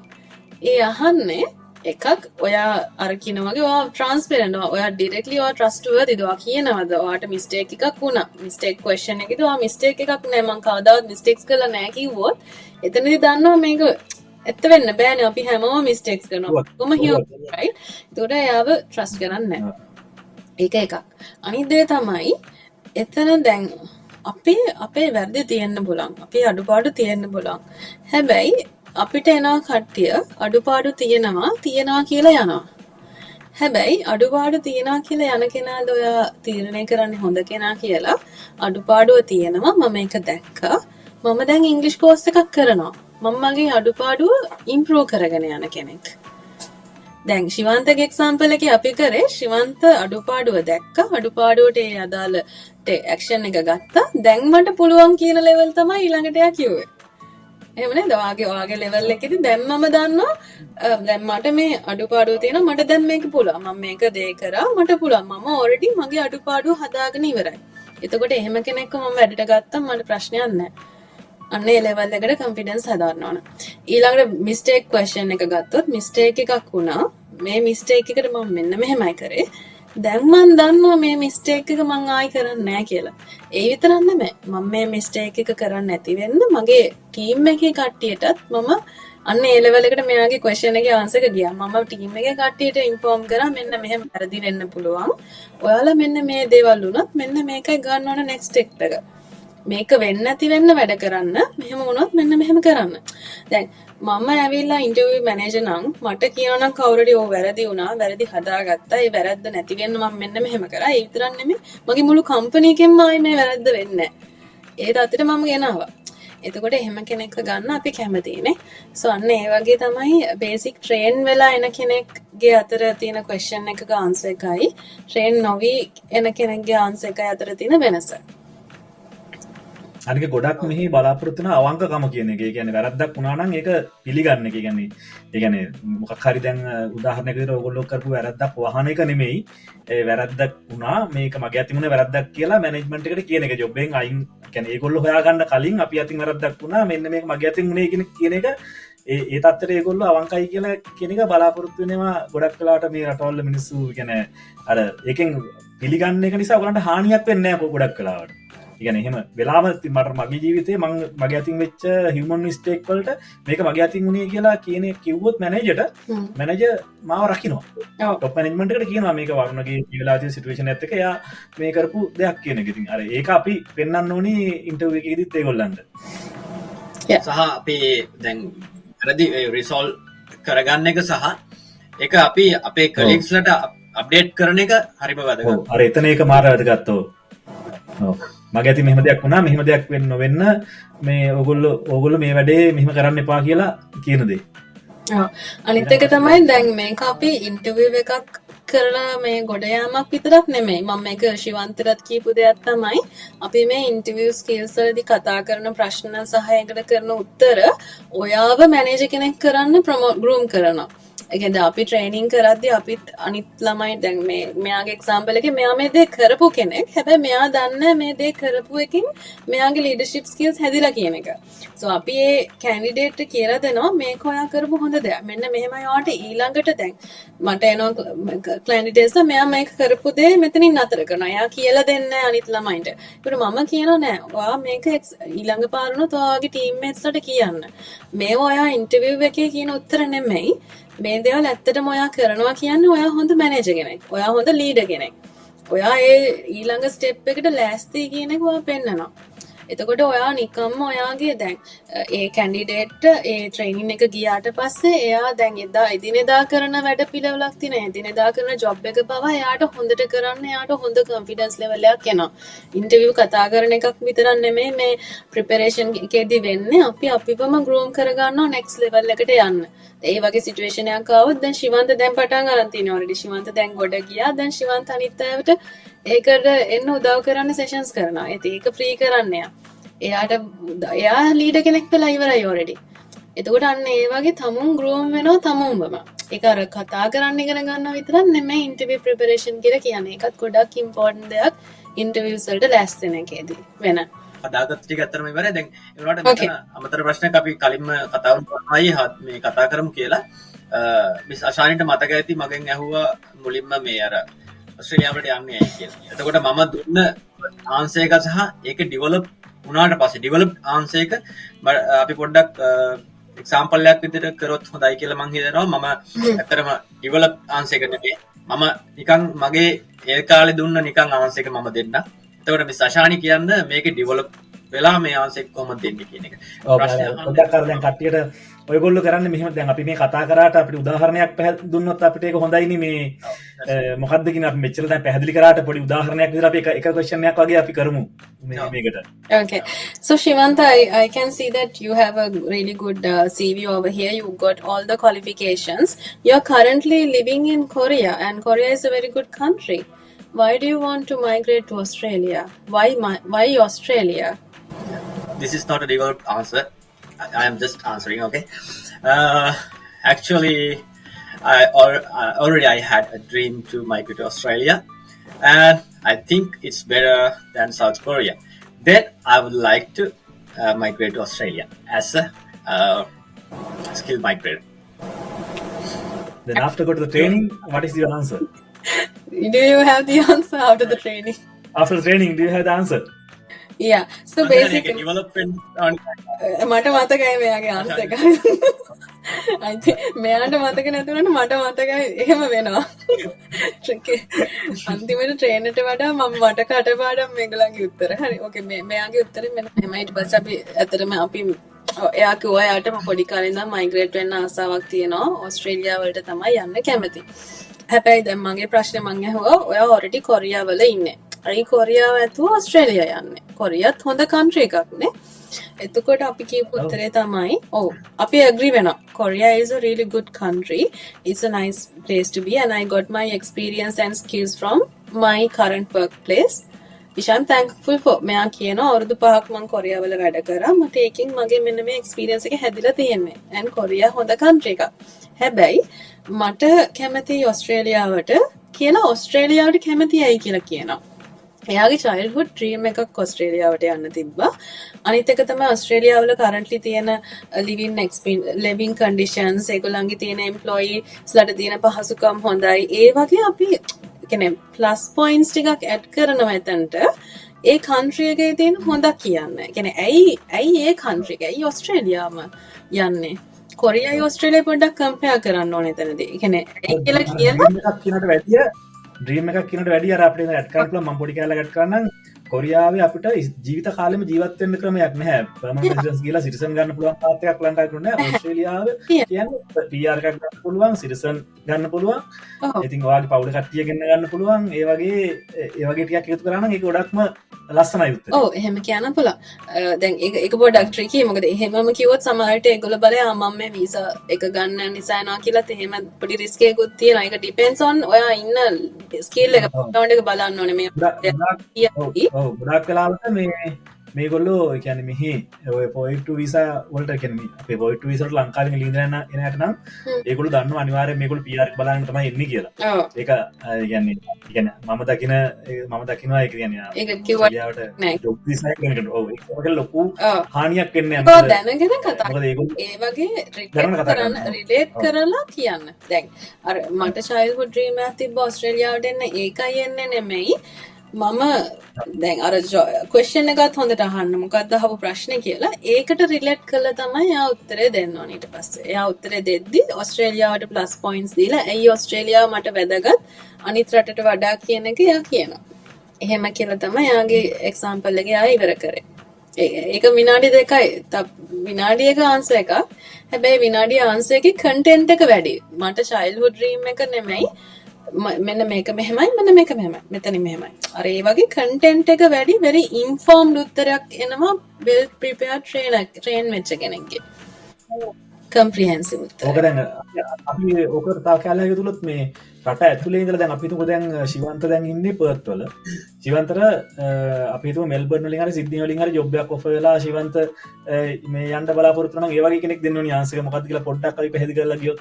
ඒ අහන්නේ එකක් ඔයා අර කියන වගේ ඔයා ට්‍රාන්ස්පරන්ට් ඔයා ඩිරෙක්ට්ලි ඔයා ට්‍රස්ට්වර්දි ඔයා කියනවාද ඔයාට මිස්ටේක් එකක් වුණා මිස්ටේක් ක්වෙස්චන් එකේදී ඔයා මිස්ටේක් එකක් නෑ මං කවදාවත් මිස්ටේක්ස් කරලා නෑ කිව්වොත් එතනදී දන්නවා මේක ඇත්ත වෙන්න බෑනේ අපි හැමෝම මිස්ටේක්ස් කරනවා කොහොම හියුමන් රයිට් ඒකට එයාව ට්‍රස්ට් කරන්නේ නෑ ඒක එකක් අනිත් දේ තමයි එතන දැන් අපේ වැරදි තියෙන්න පුළුවන් අපේ අඩුපාඩු තියෙන්න පුළුවන් හැබැයි අපිට එනවා කට්ටිය අඩුපාඩු තියෙනවා කියලා යනවා. හැබැයි අඩුපාඩු තියෙනවා කියලා යන කෙනාද ඔයා තීරණය කරන්නේ හොඳ කෙනා කියලා අඩුපාඩුව තියෙනවා මම ඒක දැක්කා. මම දැන් ඉංග්‍රීසි කෝස් එකක් කරනවා. මම මගේ අඩුපාඩුව ඉම්ප්‍රූව් කරගෙන යන කෙනෙක්. දැන් ශිවන්තගේ එක්සැම්පල් එකේ අපි කරේ ශිවන්ත අඩුපාඩුව දැක්කා. අඩුපාඩුවට ඒ අදාළ ඇක්ෂන් එක ගත්තා. දැන් මට පුළුවන් කියන ලෙවල් තමයි ඊළඟට එයා කිව්වේ. එහෙම නේද? ඔයාගේ ලෙවල් එකේදී දැන් මම දන්නවා දැන් මට මේ අඩුපාඩුව තියෙනවා මට දැන් මේක පුළුවන්. මම මේක දේ කරා මට පුළුවන්. මම ඔල්රෙඩි මගේ අඩුපාඩුව හදාගෙන ඉවරයි. එතකොට එහෙම කෙනෙක්ව මම වැඩට ගත්තම මට ප්‍රශ්නයක් නැහැ. අන්න ඒ ලෙවල් එකට කොන්ෆිඩන්ස් හදාගන්න ඕන. ඊළඟට මිස්ටේක් ක්වෙස්චන් එක ගත්තොත් මිස්ටේක් එකක් වුණා. මේ මිස්ටේක් එකට මම මෙන්න මෙහෙමයි කරේ. දැන් මම දන්නවා මේ මිස්ටේක් එක මම ආයි කරන්නේ නැහැ කියලා. ඒ විතරක් නෙමෙයි. මම මේ මිස්ටේක් එක කරන්නේ නැති වෙන්න මගේ ටීම් එකේ කට්ටියටත් මම අන්න ඒ ලෙවල් එකට මෙයාගේ ක්වෙස්චන් එකේ ආන්සර් එක ගියා. මම ටීම් එකේ කට්ටියට ඉන්ෆෝම් කරා මෙන්න මෙහෙම වැරදි වෙන්න පුළුවන්. ඔයාලා මෙන්න මේ දේවල් වුණත් මෙන්න මේකයි ගන්න ඕන නෙක්ස්ට් ස්ටෙප් එක. මේක වෙන්නේ නැති වෙන්න වැඩ කරන්න. මෙහෙම වුණොත් මෙන්න මෙහෙම කරන්න. දැන් මම ඇවිල්ලා ඉන්ටර්විව් මැනේජර් නම් මට කියනවා නම් කවුරුරි ඕ වැරදි වුණා, වැරදි හදාගත්තා. ඒ වැරද්ද නැති වෙන්න මම මෙන්න මෙහෙම කරා. ඒ විතරක් නෙමෙයි මගේ මුළු කම්පැනි එකෙන්ම ආයේ මේ වැරද්ද වෙන්නේ නැහැ. ඒ තත්ත්වෙට මම ගෙනාවා. එතකොට එහෙම කෙනෙක්ව ගන්න අපි කැමතිනේ. සෝ අන්න ඒ වගේ තමයි බේසික් ට්‍රේන් වෙලා එන කෙනෙක්ගේ අතර තියෙන ක්වෙස්චන් එකක ආන්සර් එකයි ට්‍රේන් නොවි එන කෙනෙක්ගේ ආන්සර් එකයි අතර තියෙන වෙනස.
අනික ගොඩක් මෙහි බලාපොරොත්තු වෙන අවංකකම කියන එක. ඒ කියන්නේ වැරද්දක් වුණා නම් ඒක පිළිගන්න එක. ඒ කියන්නේ මොකක් හරි දැන් උදාහරණයක් විදිහට ඕගොල්ලෝ කරපු වැරද්දක් වහන එක නෙමෙයි. ඒ වැරද්දක් වුණා මේක මගේ අතින් වුණ වැරද්දක් කියලා මැනේජ්මන්ට් එකට කියන එක. ජොබ් එකෙන් අයින් කියන්නේ ඒගොල්ලෝ හොයාගන්න කලින් අපි අතින් වැරද්දක් වුණා මෙන්න මේක මගේ අතින් වුණේ කියන එක ඒ තත්ත්වයට ඒගොල්ලෝ අවංකයි කියලා කියන එක බලාපොරොත්තු වෙනවා. ගොඩක් වෙලාවට මේ රටවල මිනිස්සු කියන්නේ අර ඒකෙන් පිළිගන්න එක නිසා ඔයගලන්ට හානියක් වෙන්නේ නැහැ ගොඩක් වෙලාවට. ඉගැන එහෙම වෙලාම මට මගේ ජීවිතේ මගේ අතින් වෙච්ච හිවමන් ස්ටේක් වලට මේක මගේ අතින් වුණේ කියලා කියන කිව්වොත් මැනේජට මැනේජ මාව රකිනවා ටොප් මැනේජ්මන්ට් එකට කියනවා මේක වරුණගේ වෙලා තියෙන සිටුේෂන් එකත් එක්ක එයා මේ කරපු දෙයක් කියන එක. ඉතින් අර ඒක අපි පෙන්වන්න ඕනි ඉන්ටර්විව් එකේදීත් ඒගොල්ලන්ට.
සහ අපි දැන් වැරදි රිසෝල්ව් කරගන්න එක සහ ඒක අපි අපේ කලීග්ස්ලට අප්ඩේට් කරන එක හරිම වැදගත්.
අර එතන ඒක මාර වැදගත්. මගේ ඇති මෙහෙම දෙයක් වුණා මෙහෙම දෙයක් වෙන්න නොවෙන්න මේ ඕගොල්ලෝ මේ වැඩේ මෙහෙම කරන්න එපා කියලා කියන දේ.
අනිත් එක තමයි දැන් මේක අපි ඉන්ටර්විව් එකක් කරලා මේ ගොඩ යාමක් විතරක් නෙමෙයි. මම මේක ශිවන්තරත් කියපු දෙයක් තමයි අපි මේ ඉන්ටර්විව් ස්කිල්ස් වලදී කතා කරන ප්‍රශ්න සහ ඒකට කරන උත්තර ඔයාව මැනේජර් කෙනෙක් කරන්න ගෲම් කරනවා. ඒකද අපි ට්‍රේනින් කරද්දී අපිත් අනිත් ළමයි දැන් මේ මෙයාගේ එක්සැම්පල් එකේ මෙයා මේ දේ කරපු කෙනෙක්. හැබැයි මෙයා දන්නේ මේ දේ කරපු එකකින් මෙයාගේ ලීඩර්ෂිප් ස්කිල්ස් හැදිලා කියන එක. සෝ අපි ඒ කැන්ඩිඩේට් කියලා දෙනවා මේක ඔයා කරපු හොඳ දෙයක්. මෙන්න මෙහෙමයි ඔයාට ඊළඟට දැන් මට එනවා කැන්ඩිඩේට්ස් මෙයා මේක කරපු දේ මෙතනින් නතර කරනවා. එයා කියලා දෙන්නේ අනිත් ළමයින්ට. ඒකට මම කියනවා නෑ ඔයා මේක ඊළඟ පාරනොත් ඔයාගේ ටීම්මේට්ස්ලට කියන්න. මේව ඔයා ඉන්ටර්විව් එකේ කියන උත්තර නෙමෙයි. මේ දේවල් ඇත්තටම ඔයා කරනවා කියන්නේ ඔයා හොඳ මැනේජර් කෙනෙක්. ඔයා හොඳ ලීඩර් කෙනෙක්. ඔයා ඒ ඊළඟ ස්ටෙප් එකට ලෑස්ති කියන එක ඔයා පෙන්නනවා. එතකොට ඔයා නිකම්ම ඔයාගේ දැන් ඒ කැන්ඩිඩේට්ට ඒ ට්‍රේනින් එක ගියාට පස්සේ එයා දැන් එදා එදිනෙදා කරන වැඩ පිළිවෙලක් තියෙන එදිනෙදා කරන ජොබ් එක පවා එයාට හොඳට කරන්න එයාට හොඳ කොන්ෆිඩන්ස් ලෙවල් එකක් එනවා. ඉන්ටර්විව් කතා කරන එකක් විතරක් නෙමෙයි මේ ප්‍රිපරේෂන් එකේදී වෙන්නේ අපි අපිවම ග්‍රූම් කරගන්නවා නෙක්ස්ට් ලෙවල් එකට යන්න. ඒ වගේ සිටුේෂන් එකක් ආවොත් දැන් ශිවන්ත දැන් පටන් ගන්න තියෙනවා. ඔල්රෙඩි ශිවන්ත දැන් ගොඩ ගියා. දැන් ශිවන්ත අනිත් අයට ඒකට එන්න උදව් කරන්න සෙෂන්ස් කරනවා. ඒක ෆ්‍රී කරන්න එයා ලීඩ කෙනෙක් වෙලා ඉවරයි ඔල්රෙඩි. එතකොට අන්න ඒ වගේ තමුන් ග්‍රූම් වෙනවා තමුන්වම. ඒක අර කතා කරන්න ඉගෙන ගන්න විතරක් නෙමෙයි ඉන්ටර්විව් ප්‍රිපරේෂන් කියලා කියන්නේ. ඒකත් ගොඩක් ඉම්පෝටන්ට් දෙයක් ඉන්ටර්විව්ස් වලට ලෑස්ති වෙන එකේදී වෙන.
අදාගත් ටික ඇත්තටම ඉවරයි. දැන් ඒ වුණාට මෙතන අමතර ප්‍රශ්නයක් අපි කලින්ම කතා වුණායි මේ කතා කරමු කියලා. මිස් අශානිට මතක ඇති මගෙන් ඇහුවා මුලින්ම මේ අර ඔස්ට්‍රේලියාවට යන්නේ ඇයි කියලා. එතකොට මම දුන්න ආන්සර් එක සහ ඒක ඩිවෙලොප් වුණාට පස්සේ ඩිවෙලොප් ආන්සර් එක අපි පොඩ්ඩක් එක්සැම්පල් එකක් විදිහට කරොත් හොඳයි කියලා මං හිතනවා. මම ඇත්තටම ඩිවෙලොප් ආන්සර් එක නෙමෙයි. මම නිකන් මගේ ඒ කාලේ දුන්න නිකන් ආන්සර් එක මම දෙන්න. එතකොට මිස් අශානි කියන්න මේක ඩිවෙලොප් වෙලා මේ ආන්සර් එක කොහොමද දෙන්නේ කියන එක.
පොඩ්ඩක් අර දැන් කට්ටියට ඔයගොල්ලෝ කරන්නේ මෙහෙම දැන් අපි මේ කතා කරාට අපිට උදාහරණයක් දුන්නොත් අපිට ඒක හොඳයිනේ මේ මොකද්ද කියන අපි මෙච්චර දැන් පැහැදිලි කරාට පොඩි උදාහරණයක් විතර අපි එක ක්වෙස්චන් එකක් වගේ අපි කරමු මේකට.
Okay. So Shivanta, I can see that you have a really good CV over here. You got all the qualifications. You're currently living in Korea and Korea is a very good country. Why do you want to migrate to Australia? Why Australia?
This is not a developed answer. I am just answering, okay? Actually, I had a dream to migrate to Australia, and I think it's better than South Korea. Then I would like to migrate to Australia as a skilled migrator.
Then after go to the training, what is your answer?
Do you have the answer after the training?
After the training, do you have the answer?
Yeah. So basically,
development
මට මතකයි මෙයාගේ answer එක. I think මෙයාට මතක නැතුණාට මට මතකයි එහෙම වෙනවා. අන්තිමට ට්‍රේනර්ට වඩා මම මට කටපාඩම් මේගොල්ලන්ගේ උත්තර. හරි. ඕකේ මෙයාගේ උත්තරේ මෙන්න මෙහෙමයි. ඊට පස්සේ අපි ඇත්තටම අපි එයා කිව්වා එයාට පොඩි කාලේ ඉඳන් මයිග්‍රේට් වෙන්න ආසාවක් තියෙනවා. ඕස්ට්‍රේලියාව වලට තමයි යන්න කැමති. හැබැයි දැන් මගේ ප්‍රශ්නේ මං ඇහුවා ඔයා ඔල්රෙඩි කොරියාව වල ඉන්නේ. අයි කොරියාව ඇතුව ඕස්ට්‍රේලියා යන්නේ. කොරියාත් හොඳ කන්ට්‍රි එකක් නේ. එතකොට අපි කියපු උත්තරේ තමයි අපි agree වෙනවා. Korea is a really good country. It's a nice place to be and I got my experience and skills from my current workplace. which I'm thankful for. මෙයා කියනවා අවුරුදු 5ක් මම කොරියාව වල වැඩ කරා. මට ඒකෙන් මගේ මෙන්න මේ experience එක හැදිලා තියෙන්නේ. and කොරියා හොඳ country එකක්. හැබැයි මට කැමති ඕස්ට්‍රේලියාවට කියලා ඕස්ට්‍රේලියාවට කැමති ඇයි කියලා කියනවා. එයාගේ childhood dream එකක් ඕස්ට්‍රේලියාවට යන්න තිබ්බා. අනිත් එක තමයි ඕස්ට්‍රේලියාව වල currently තියෙන living conditions, ඒගොල්ලන්ගේ තියෙන employees ලට තියෙන පහසුකම් හොඳයි. ඒ වගේ අපි කියන්නේ plus points ටිකක් add කරනවා එතනට. ඒ country එකේ තියෙන හොඳක් කියන්න. කියන්නේ ඇයි ඒ country එක ඇයි ඕස්ට්‍රේලියාවම යන්නේ? කොරියායි ඕස්ට්‍රේලියායි පොඩ්ඩක් compare කරන්න ඕනේ එතනදී. කියන්නේ ඒ කියලා
කියනට වැඩිය ඩ්‍රීම් එකක් කියනට වැඩිය අර අපිට ඇඩ් කරන්න පුළුවන්. මම පොඩි කාලයක් ඇඩ් කරන්නම්. කොරියාවේ අපිට ජීවිත කාලෙම ජීවත් වෙන්න ක්‍රමයක් නැහැ. පර්මනන්ට් රෙසිඩන්ස් ගිහලා සිටිසන් ගන්න පුළුවන් පාත් එකක් ලංකාවේ තුනේ නැහැ. ඕස්ට්‍රේලියාවේ කියන්නේ PR එකක් ගන්න පුළුවන්, සිටිසන් ගන්න පුළුවන්. ඉතින් ඔයාගේ පවුල කට්ටිය ගෙන්න ගන්න පුළුවන්. ඒ වගේ ටිකක් එකතු කරා නම් ඒක ගොඩක්ම ලස්සනයි උත්තරේ.
ඔව් එහෙම කියන්න පුළුවන්. දැන් ඒක පොඩ්ඩක් ට්‍රිකි. මොකද එහෙමම කිව්වොත් සමහරට ඒගොල්ලෝ බලයා මම මේ වීසා එක ගන්න නිසා යනවා කියලාත් එහෙම පොඩි රිස්ක් එකකුත් තියෙනවා. ඒක ඩිපෙන්ඩ්ස් ඔන් ඔයා ඉන්න ස්කිල් එක බෑග්ග්‍රවුන්ඩ් එක බලන්න ඕනේ මේ.
ගොඩක් වෙලාවට මේගොල්ලෝ කියන්නේ මෙහි ඔය පොයින්ට් වීසා වලට කියන්නේ අපේ පොයින්ට් වීසා වලට ලංකාවේ ලින්දන එනකට නම් ඒගොල්ලෝ දන්නවා අනිවාර්යයෙන් මේගොල්ලෝ PR එක බලන්න තමයි එන්නේ කියලා. ඒක කියන්නේ මම දකිනවා ඒක කියන්නේ
ඒක කිව්වට
නෑ ජොබ් වීසා එක වෙනකොට ඔව් ඒක ලොකු හානියක් වෙන්නේ
නැහැ. ඔව් දැනගෙන කතා. මොකද ඒගොල්ලෝ ඒ වගේ රිලේට් කරලා කියන්න. දැන් අර මට childhood dream එකක් තිබ්බ ඕස්ට්‍රේලියාවට එන්න ඒකයි එන්නේ නෙමෙයි. මම දැන් අර ක්වෙස්චන් එකත් හොඳට අහන්න මොකක්ද අහපු ප්‍රශ්නේ කියලා ඒකට රිලේට් කරලා තමයි එයා උත්තරේ දෙන්න ඕනේ ඊට පස්සේ. එයා උත්තරේ දෙද්දි ඕස්ට්‍රේලියාවට ප්ලස් පොයින්ට්ස් දීලා ඇයි ඕස්ට්‍රේලියාව මට වැදගත් අනිත් රටට වඩා කියන එක එයා කියනවා. එහෙම කියලා තමයි එයාගේ එක්සැම්පල් එක එයා ඉවර කරේ. ඒක විනාඩි 2යි. විනාඩියක ආන්සර් එකක්. හැබැයි විනාඩිය ආන්සර් එකේ කන්ටෙන්ට් එක වැඩි. මට චයිල්ඩ්හුඩ් ඩ්‍රීම් එක නෙමෙයි. මෙන්න මේක මෙහෙමයි මෙන්න මේක මෙහෙමයි මෙතනින් මෙහෙමයි අර ඒ වගේ කන්ටෙන්ට් එක වැඩි very informed උත්තරයක් එනවා well prepared train වෙච්ච කෙනෙක්ගේ comprehensive උත්තර.
ඕක දැන් අපි ඕකට තා කැලේ යතුලොත් මේ රට ඇතුලේ ඉඳලා දැන් අපි හිතමු දැන් ශිවන්ත දැන් ඉන්නේ පර්ත් වල. ශිවන්තර අපි හිතමු මෙල්බර්න් වලින් හරි සිඩ්නි වලින් හරි ජොබ් එකක් ඔෆර් වෙලා ශිවන්ත මේ යන්න බලාපොරොත්තු වෙනවා නම් ඒ වගේ කෙනෙක් දෙන්න ඕනි ආන්සර් එක මොකක්ද කියලා පොඩ්ඩක් අපි පැහැදිලි කරලා ගියොත්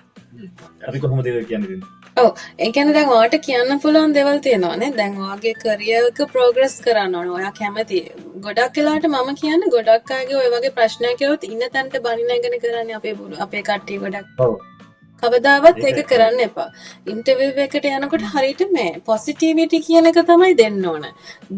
අපි කොහොමද ඒක කියන්නේ දෙන්නේ?
ඔව් ඒ කියන්නේ දැන් ඔයාට කියන්න පුළුවන් දේවල් තියෙනවානේ. දැන් ඔයාගේ කැරියර් එක ප්‍රෝග්‍රස් කරන්න ඕන. ඔයා කැමති. ගොඩක් වෙලාවට මම කියන්නේ ගොඩක් අයගේ ඔය වගේ ප්‍රශ්නයක් කියවොත් ඉන්න තැනට බනින එකනේ කරන්නේ අපේ කට්ටිය ගොඩක්.
ඔව්.
කවදාවත් ඒක කරන්න එපා. ඉන්ටර්විව් එකට යනකොට හරියට මේ පොසිටිවිටි කියන එක තමයි දෙන්න ඕන.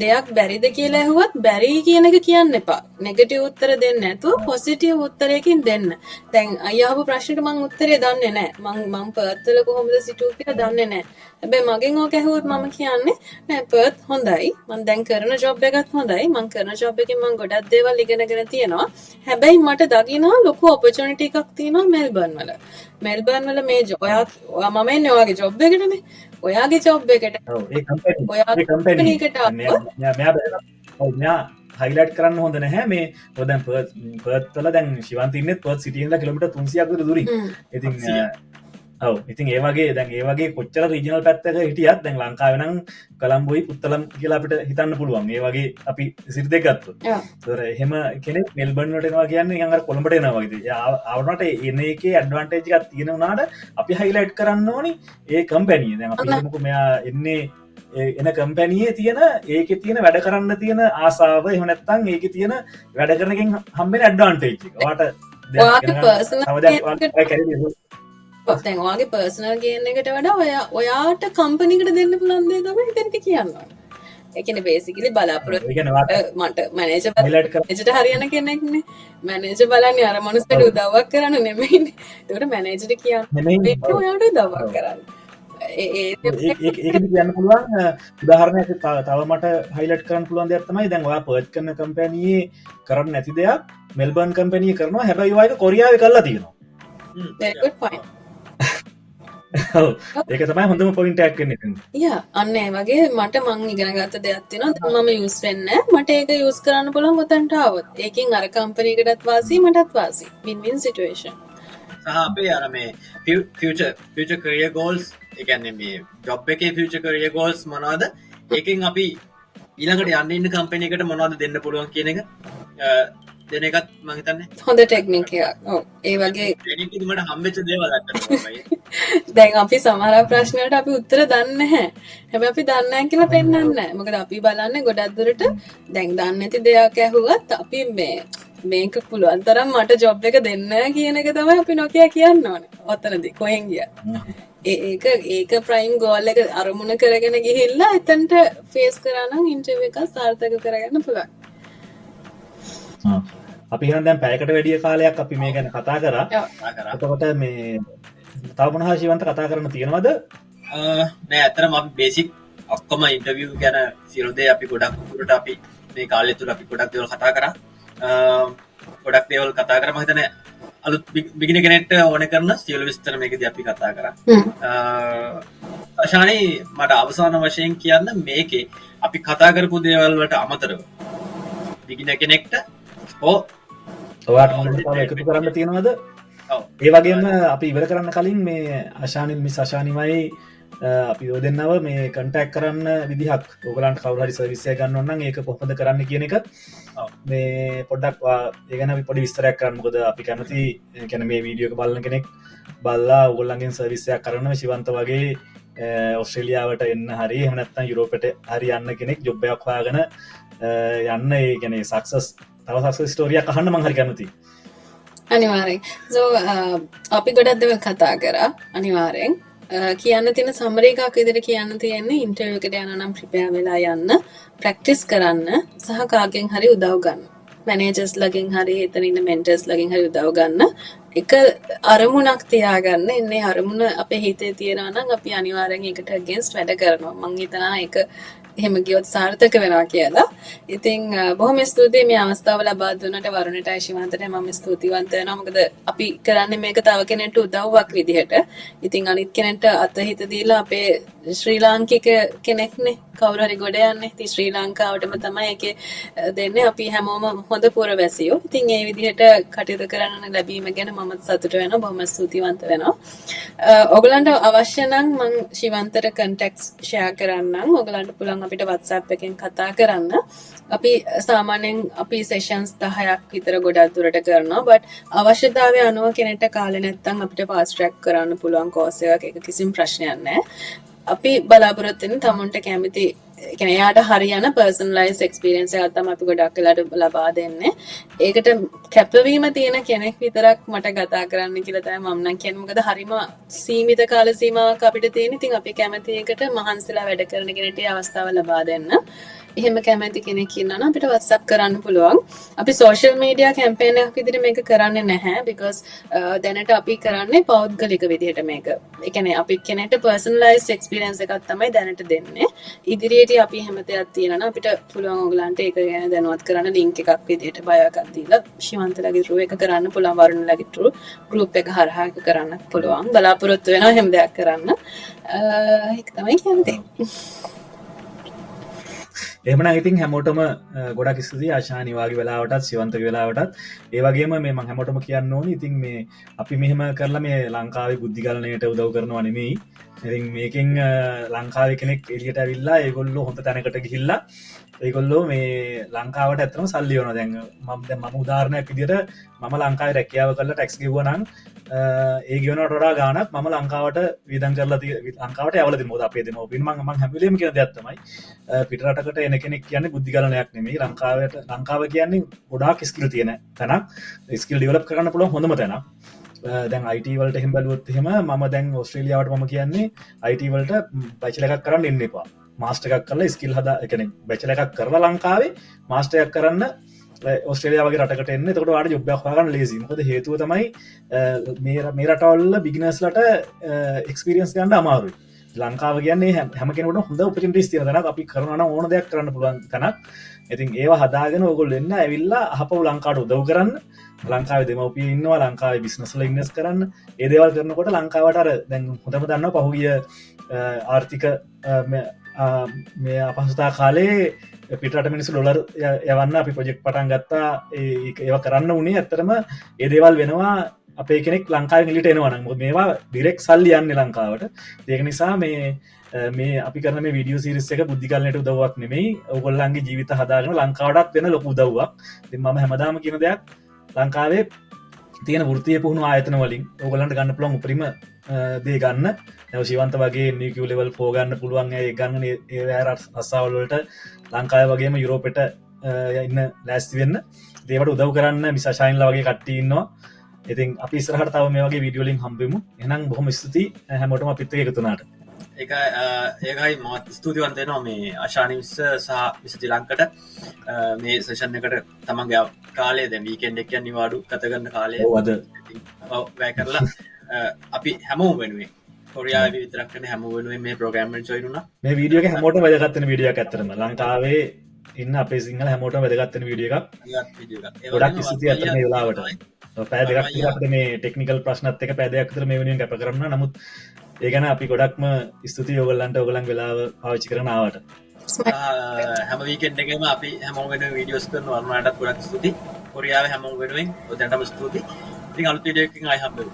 දෙයක් බැරිද කියලා ඇහුවත් බැරි කියන එක කියන්න එපා. නෙගටිව් උත්තර දෙන්න නැතුව පොසිටිව් උත්තරයකින් දෙන්න. දැන් අයියා අහපු ප්‍රශ්නෙට මම උත්තරේ දන්නේ නැහැ. මම පර්ත් වල කොහොමද සිටුව කියලා දන්නේ නැහැ. හැබැයි මගෙන් ඕක ඇහුවොත් මම කියන්නේ නෑ පර්ත් හොඳයි. මම දැන් කරන ජොබ් එකත් හොඳයි. මම කරන ජොබ් එකෙන් මම ගොඩක් දේවල් ඉගෙනගෙන තියෙනවා. හැබැයි මට දකිනවා ලොකු ඔපචුනිටි එකක් තියෙනවා මෙල්බර්න් වල. මෙල්බර්න් වල මේ මම එන්නේ ඔයාගේ ජොබ් එකටනේ. ඔයාගේ ජොබ් එකට.
ඔව් ඒ කම්පැනි එකට මෙයා හයිලයිට් කරන්න හොඳ නැහැ මේ ඔය දැන් පර්ත් වල දැන් ශිවන්ත ඉන්නේ පර්ත් සිටි ඉඳලා කිලෝමීටර් 300ක් විතර දුරින්. ඉතින් ඔව් ඉතින් ඒ වගේ කොච්චර රීජනල් පැත්තක හිටියත් දැන් ලංකාවේ නම් කොළඹුයි පුත්තලම් කියලා අපිට හිතන්න පුළුවන්. ඒ වගේ අපි සිටි දෙක ගත්තොත්. ඒතර එහෙම කෙනෙක් මෙල්බර්න් වලට එනවා කියන්නේ නිකන් අර කොළඹට එනවා වගේ. ආවනට එන එකේ ඇඩ්වාන්ටේජ් එකක් තියෙන උනාට අපි හයිලයිට් කරන්න ඕනි ඒ කම්පැනි. දැන් අපි හිතමුකෝ මෙයා එන්නේ එන කම්පැනියේ තියෙන ඒකේ තියෙන වැඩ කරන්න තියෙන ආසාව එහෙම නැත්නම් ඒකේ තියෙන වැඩ කරන එකෙන් හම්බෙන ඇඩ්වාන්ටේජ් එක. ඔයාට
දැන් ඔයාගේ පර්සනල් ගේන් එකට වඩා ඔයාට කම්පැනිකට දෙන්න පුළුවන් දේ තමයි ඉතින් කියනවා. ඒ කියන්නේ බේසිකලි බලාපොරොත්තු මට මැනේජර්ට හරියන කෙනෙක්නේ. මැනේජර් බලන්නේ අර මොනසෙට උදව්වක් කරන්න නෙමෙයිනේ. ඒකට මැනේජර්ට කියන්නේ ඔයාට උදව්වක් කරන්න.
ඒක කියන්න පුළුවන් උදාහරණයක් තව මට හයිලයිට් කරන්න පුළුවන් දෙයක් තමයි දැන් ඔයා පර්ච් කරන කම්පැනියේ කරන්න නැති දෙයක් මෙල්බර්න් කම්පැනියේ කරනවා. හැබැයි ඔයා ඒක කොරියාවේ කරලා තියෙනවා.
very good point.
ඒක තමයි හොඳම පොයින්ට් එකක් වෙන්නේ.
යා අන්න ඒ වගේ මට මං ඉගෙන ගත්ත දෙයක් තියෙනවා. දැන් මම යූස් වෙන්නේ මට ඒක යූස් කරන්න පුළුවන් උතන්ට ආවොත්. ඒකෙන් අර කම්පැනි එකටත් වාසි මටත් වාසි. win win situation.
සහ අපේ අර මේ future career goals ඒ කියන්නේ මේ job එකේ future career goals මොනවද? ඒකෙන් අපි ඊළඟට යන්න ඉන්න කම්පැනි එකට මොනවද දෙන්න පුළුවන් කියන එක දෙන එකත් මම හිතන්නේ
හොඳ ටෙක්නික් එකක්. ඔව් ඒ වගේ
ටෙක්නික් එක මට හම්බෙච්ච දේවල් අත්දැකීම්.
දැන් අපි සමහර ප්‍රශ්න වලට අපි උත්තර දන්නේ නැහැ. හැබැයි අපි දන්නේ නැහැ කියලා පෙන්නන්නේ නැහැ. මොකද අපි බලන්නේ ගොඩක් දුරට දැන් දන්නේ නැති දෙයක් ඇහුවත් අපි මේක පුළුවන් තරම් මට ජොබ් එක දෙන්න කියන එක තමයි අපි නොකිය කියන්න ඕනේ. ඔතනදී කොහෙන් ගියා. ඒක ප්‍රයිම් ගෝල් එක අරමුණ කරගෙන ගිහිල්ලා එතනට ෆේස් කරා නම් ඉන්ටර්විව් එක සාර්ථක කරගන්න පුළුවන්.
අපි එහෙනම් දැන් පැයකට වැඩි කාලයක් අපි මේ ගැන කතා කරා. එතකොට මේ තව මොනවා ශිවන්ත කතා කරන්න තියෙනවද?
නෑ අතරම අපි බේසික් ඔක්කොම ඉන්ටර්විව් ගැන සියලු දේ අපි ගොඩක් දුරට අපි මේ කාලය තුල අපි ගොඩක් දේවල් කතා කරා. ගොඩක් දේවල් කතා කරා. මම හිතන්නේ අලුත් බිගිනර් කෙනෙක්ට ඕන කරන සියලු විස්තර මේකදී අපි කතා කරා. අශානි මට අවසාන වශයෙන් කියන්න මේකේ අපි කතා කරපු දේවල් වලට අමතරව බිගිනර් කෙනෙක්ට
ඔයාට මොනවද එකතු කරන්න තියෙනවද? ඒ වගේම අපි ඉවර කරන්න කලින් මේ අශානි මිස් අශානිමයි අපි ඔය දෙන්නව මේ කන්ටැක්ට් කරන්න විදිහක් ඔයගලන්ට කවුරු හරි සර්විස් එක ගන්න ඕන නම් ඒක කොහොමද කරන්න කියන එක මේ පොඩ්ඩක් ඒ ගැන අපි පොඩි විස්තරයක් කරන්න. මොකද අපි කැමති කියන්නේ මේ වීඩියෝ එක බලන කෙනෙක් බලලා ඔයගොල්ලන්ගෙන් සර්විස් එකක් කරන්න ශිවන්ත වගේ ඔස්ට්‍රේලියාවට එන්න හරි එහෙම නැත්නම් යුරෝපෙට හරි යන්න කෙනෙක් ජොබ් එකක් හොයාගෙන යන්න ඒ කියන්නේ සක්සස් තව සක්සස් ස්ටෝරියක් අහන්න මම හරි කැමතියි.
අනිවාර්යෙන්. අපි ගොඩක් දේවල් කතා කරා අනිවාර්යෙන්. කියන්න තියෙන සමරි එකක් විදිහට කියන්න තියෙන්නේ ඉන්ටර්විව් එකට යනවා නම් ප්‍රිපෙයාර් වෙලා යන්න, ප්‍රැක්ටිස් කරන්න සහ කාගෙන් හරි උදව් ගන්න. මැනේජර්ස් ලගෙන් හරි එතන ඉන්න මෙන්ටර්ස් ලගෙන් හරි උදව් ගන්න. එක අරමුණක් තියාගන්න. එන්නේ අරමුණ අපේ හිතේ තියෙනවා නම් අපි අනිවාර්යෙන් ඒකට against වැඩ කරනවා. මං හිතනවා ඒක එහෙම ගියොත් සාර්ථක වෙනවා කියලා. ඉතින් බොහොම ස්තුතියි මේ අවස්ථාව ලබා දුන්නට වරුණටයි ශිවන්තට මම ස්තුතිවන්ත වෙනවා. මොකද අපි කරන්නේ මේක තව කෙනෙක්ට උදව්වක් විදිහට. ඉතින් අනිත් කෙනෙක්ට අතහිත දීලා අපේ ශ්‍රී ලාංකික කෙනෙක්නේ කවුරු හරි ගොඩ යන්නේ. ඉතින් ශ්‍රී ලංකාවටම තමයි ඒකේ දෙන්නේ. අපි හැමෝම හොඳ පුරවැසියෝ. ඉතින් මේ විදිහට කටයුතු කරන්න ලැබීම ගැන මම සතුටු වෙනවා. බොහොම ස්තුතිවන්ත වෙනවා. ඔයගලන්ට අවශ්‍ය නම් මම ශිවන්තට කන්ටැක්ට්ස් ෂෙයා කරන්නම්. ඔයගලන්ට පුළුවන් අපිට WhatsApp එකෙන් කතා කරන්න. අපි සාමාන්‍යයෙන් අපි සෙෂන්ස් 10ක් විතර ගොඩක් දුරට කරනවා. බට් අවශ්‍යතාවය අනුව කෙනෙක්ට කාලේ නැත්තම් අපිට fast track කරන්න පුළුවන් course එකක්. ඒක කිසිම ප්‍රශ්නයක් නැහැ. අපි බලාපොරොත්තු වෙන තමුන්ට කැමති කියන්නේ යාට හරියන personalized experience එකක් තමයි අපි ගොඩක් වෙලාට ලබා දෙන්නේ. ඒකට කැපවීම තියෙන කෙනෙක් විතරක් මට කතා කරන්න කියලා තමයි මම නම් කියන්නේ. මොකද හරිම සීමිත කාල සීමාවක් අපිට තියෙන. ඉතින් අපි කැමති එකට මහන්සිලා වැඩ කරන කෙනෙක්ට අවස්ථාව ලබා දෙන්න. එහෙම කැමති කෙනෙක් ඉන්නවා නම් අපිට WhatsApp කරන්න පුළුවන්. අපි social media campaign එකක් විදිහට මේක කරන්නේ නැහැ because දැනට අපි කරන්නේ පෞද්ගලික විදිහට මේක. ඒ කියන්නේ අපි කෙනෙක්ට personalized experience එකක් තමයි දැනට දෙන්නේ. ඉදිරියට අපි හැම දෙයක් තියෙනවා අපිට පුළුවන් ඔයගලන්ට ඒක ගැන දැනුවත් කරන්න link එකක් විදිහට bio එකක් දීලා ශිවන්තලගේ through එක කරන්න පුළුවන් වරුණලගේ through group එක හරහා ඒක කරන්න පුළුවන්. බලාපොරොත්තු වෙනවා හැම දෙයක් කරන්න. ඒක තමයි කියන්නේ.
එහෙමනම් ඉතින් හැමෝටම ගොඩක් ස්තුතියි ආශානි වාගේ වෙලාවටත් ශිවන්තගේ වෙලාවටත් ඒ වගේම මේ මම හැමෝටම කියන්න ඕනේ ඉතින් මේ අපි මෙහෙම කරලා මේ ලංකාවේ බුද්ධිගලණයට උදව් කරනවා නෙමෙයි. ඉතින් මේකෙන් ලංකාවේ කෙනෙක් එළියට ඇවිල්ලා ඒගොල්ලෝ හොඳ තැනකට ගිහිල්ලා ඒගොල්ලෝ මේ ලංකාවට ඇත්තටම සල්ලි වෙනවා. දැන් මම උදාහරණයක් විදිහට මම ලංකාවේ රැකියාව කරලා ටැක්ස් ගෙවුවා නම් ඒ ගෙවනට වඩා ගාණක් මම ලංකාවට වියදම් කරලා ලංකාවට යවලා දෙනවා. මොකද අපේ දෙමව්පියන් මම හැම වෙලේම කියන දෙයක් තමයි පිට රටකට එන කෙනෙක් කියන්නේ බුද්ධිගලණයක් නෙමෙයි. ලංකාව කියන්නේ ගොඩාක් ස්කිල් තියෙන තැනක්. ස්කිල් ඩෙවලොප් කරන්න පුළුවන් හොඳම තැනක්. දැන් IT වලට එහෙම බැලුවොත් එහෙම මම දැන් ඕස්ට්‍රේලියාවට මම කියන්නේ IT වලට බැචලර් එකක් කරන්න ඉන්න එපා. මාස්ටර් එකක් කරලා ස්කිල් හදා ඒ කියන්නේ බැචලර් එකක් කරලා ලංකාවේ මාස්ටර් එකක් කරන්න ඔස්ට්‍රේලියාව වගේ රටකට එන්න. එතකොට ඔයාලට ජොබ් එකක් හොයාගන්න ලේසි. මොකද හේතුව තමයි මේ රටවල බිග්නර්ස්ලට එක්ස්පීරියන්ස් ගන්න අමාරුයි. ලංකාව කියන්නේ හැම කෙනෙකුටම හොඳ ඔපචුනිටිස් තියෙන තැනක්. අපි කරනවා නම් ඕන දෙයක් කරන්න පුළුවන් තැනක්. ඉතින් ඒවා හදාගෙන ඔයගොල්ලෝ එන්න ඇවිල්ලා අහපව් ලංකාවට උදව් කරන්න. ලංකාවේ දෙමව්පියෝ ඉන්නවා, ලංකාවේ බිස්නස් වල ඉන්වෙස්ට් කරන්න. ඒ දේවල් කරනකොට ලංකාවට අර දැන් හොඳම දන්නවා පහුගිය ආර්ථික මේ අපහසුතා කාලේ පිටරට මිනිස්සු ඩොලර් යවන්න අපි ප්‍රොජෙක්ට් පටන් ගත්තා. ඒවා කරන්න උනේ ඇත්තටම ඒ දේවල් වෙනවා අපේ කෙනෙක් ලංකාවෙන් එළියට එනවා නම්. මොකද මේවා ඩිරෙක්ට් සල්ලි යන්නේ ලංකාවට. ඒක නිසා මේ අපි කරන මේ වීඩියෝ සීරීස් එක බුද්ධිගලණයට උදව්වක් නෙමෙයි. ඕගොල්ලන්ගේ ජීවිත හදාගෙන ලංකාවටත් වෙන ලොකු උදව්වක්. ඉතින් මම හැමදාම කියන දෙයක් ලංකාවේ තියෙන වෘත්තීය පුහුණු ආයතන වලින් ඕගොල්ලන්ට ගන්න පුළුවන් උපරිම දේ ගන්න. දැන් ශිවන්ත වගේ NQ level 4 ගන්න පුළුවන්. ඒ ගන්න ඒ වැර රස්සාවල් වලට ලංකාවේ වගේම යුරෝපෙට ඉන්න ලෑස්ති වෙන්න. ඒවට උදව් කරන්න මිසා ෂයින්ලා වගේ කට්ටිය ඉන්නවා. ඉතින් අපි ඉස්සරහට තව මේ වගේ වීඩියෝ වලින් හම්බෙමු. එහෙනම් බොහොම ස්තුතියි හැමෝටම අපිත් එක්ක එකතු වුණාට.
ඒකයි මත් ස්තුතිවන්ත වෙනවා මේ ආශානි විස්ස සහ විසිති ලංකට මේ සෙෂන් එකට තමන්ගේ කාලේ දැන් වීකෙන්ඩ් එක කියන්නේ වාඩු ගත කරන කාලය වැය කරලා අපි හැමෝම වෙනුවෙන් කොරියාවේ විතරක් නෙවෙයි හැමෝම වෙනුවෙන් මේ ප්‍රෝග්‍රෑම් එකට ජොයින් වුණා.
මේ වීඩියෝ එක හැමෝටම වැදගත් වෙන වීඩියෝ එකක් ඇත්තටම. ලංකාවේ ඉන්න අපේ සිංහල හැමෝටම වැදගත් වෙන වීඩියෝ එකක්. ගොඩක් ස්තුතියි අතන මේ වෙලාවට. පැය දෙකක් විතර අපිට මේ ටෙක්නිකල් ප්‍රශ්නත් එක්ක පැය දෙකක් විතර මේ වෙනුවෙන් කැප කරනවා. නමුත් ඒ ගැන අපි ගොඩක්ම ස්තුතියි ඔයගොල්ලන්ට ඔයගොල්ලන්ගේ වෙලාව පාවිච්චි කරන ආවට.
හැම වීකෙන්ඩ් එකේම අපි හැමෝම වෙනුවෙන් වීඩියෝස් කරනවා. වරුණාටත් ගොඩක් ස්තුතියි. කොරියාවේ හැමෝම වෙනුවෙන් ඔතනටම ස්තුතියි. ඉතින් අලුත් වීඩියෝ එකකින් ආයෙ හම්බෙමු.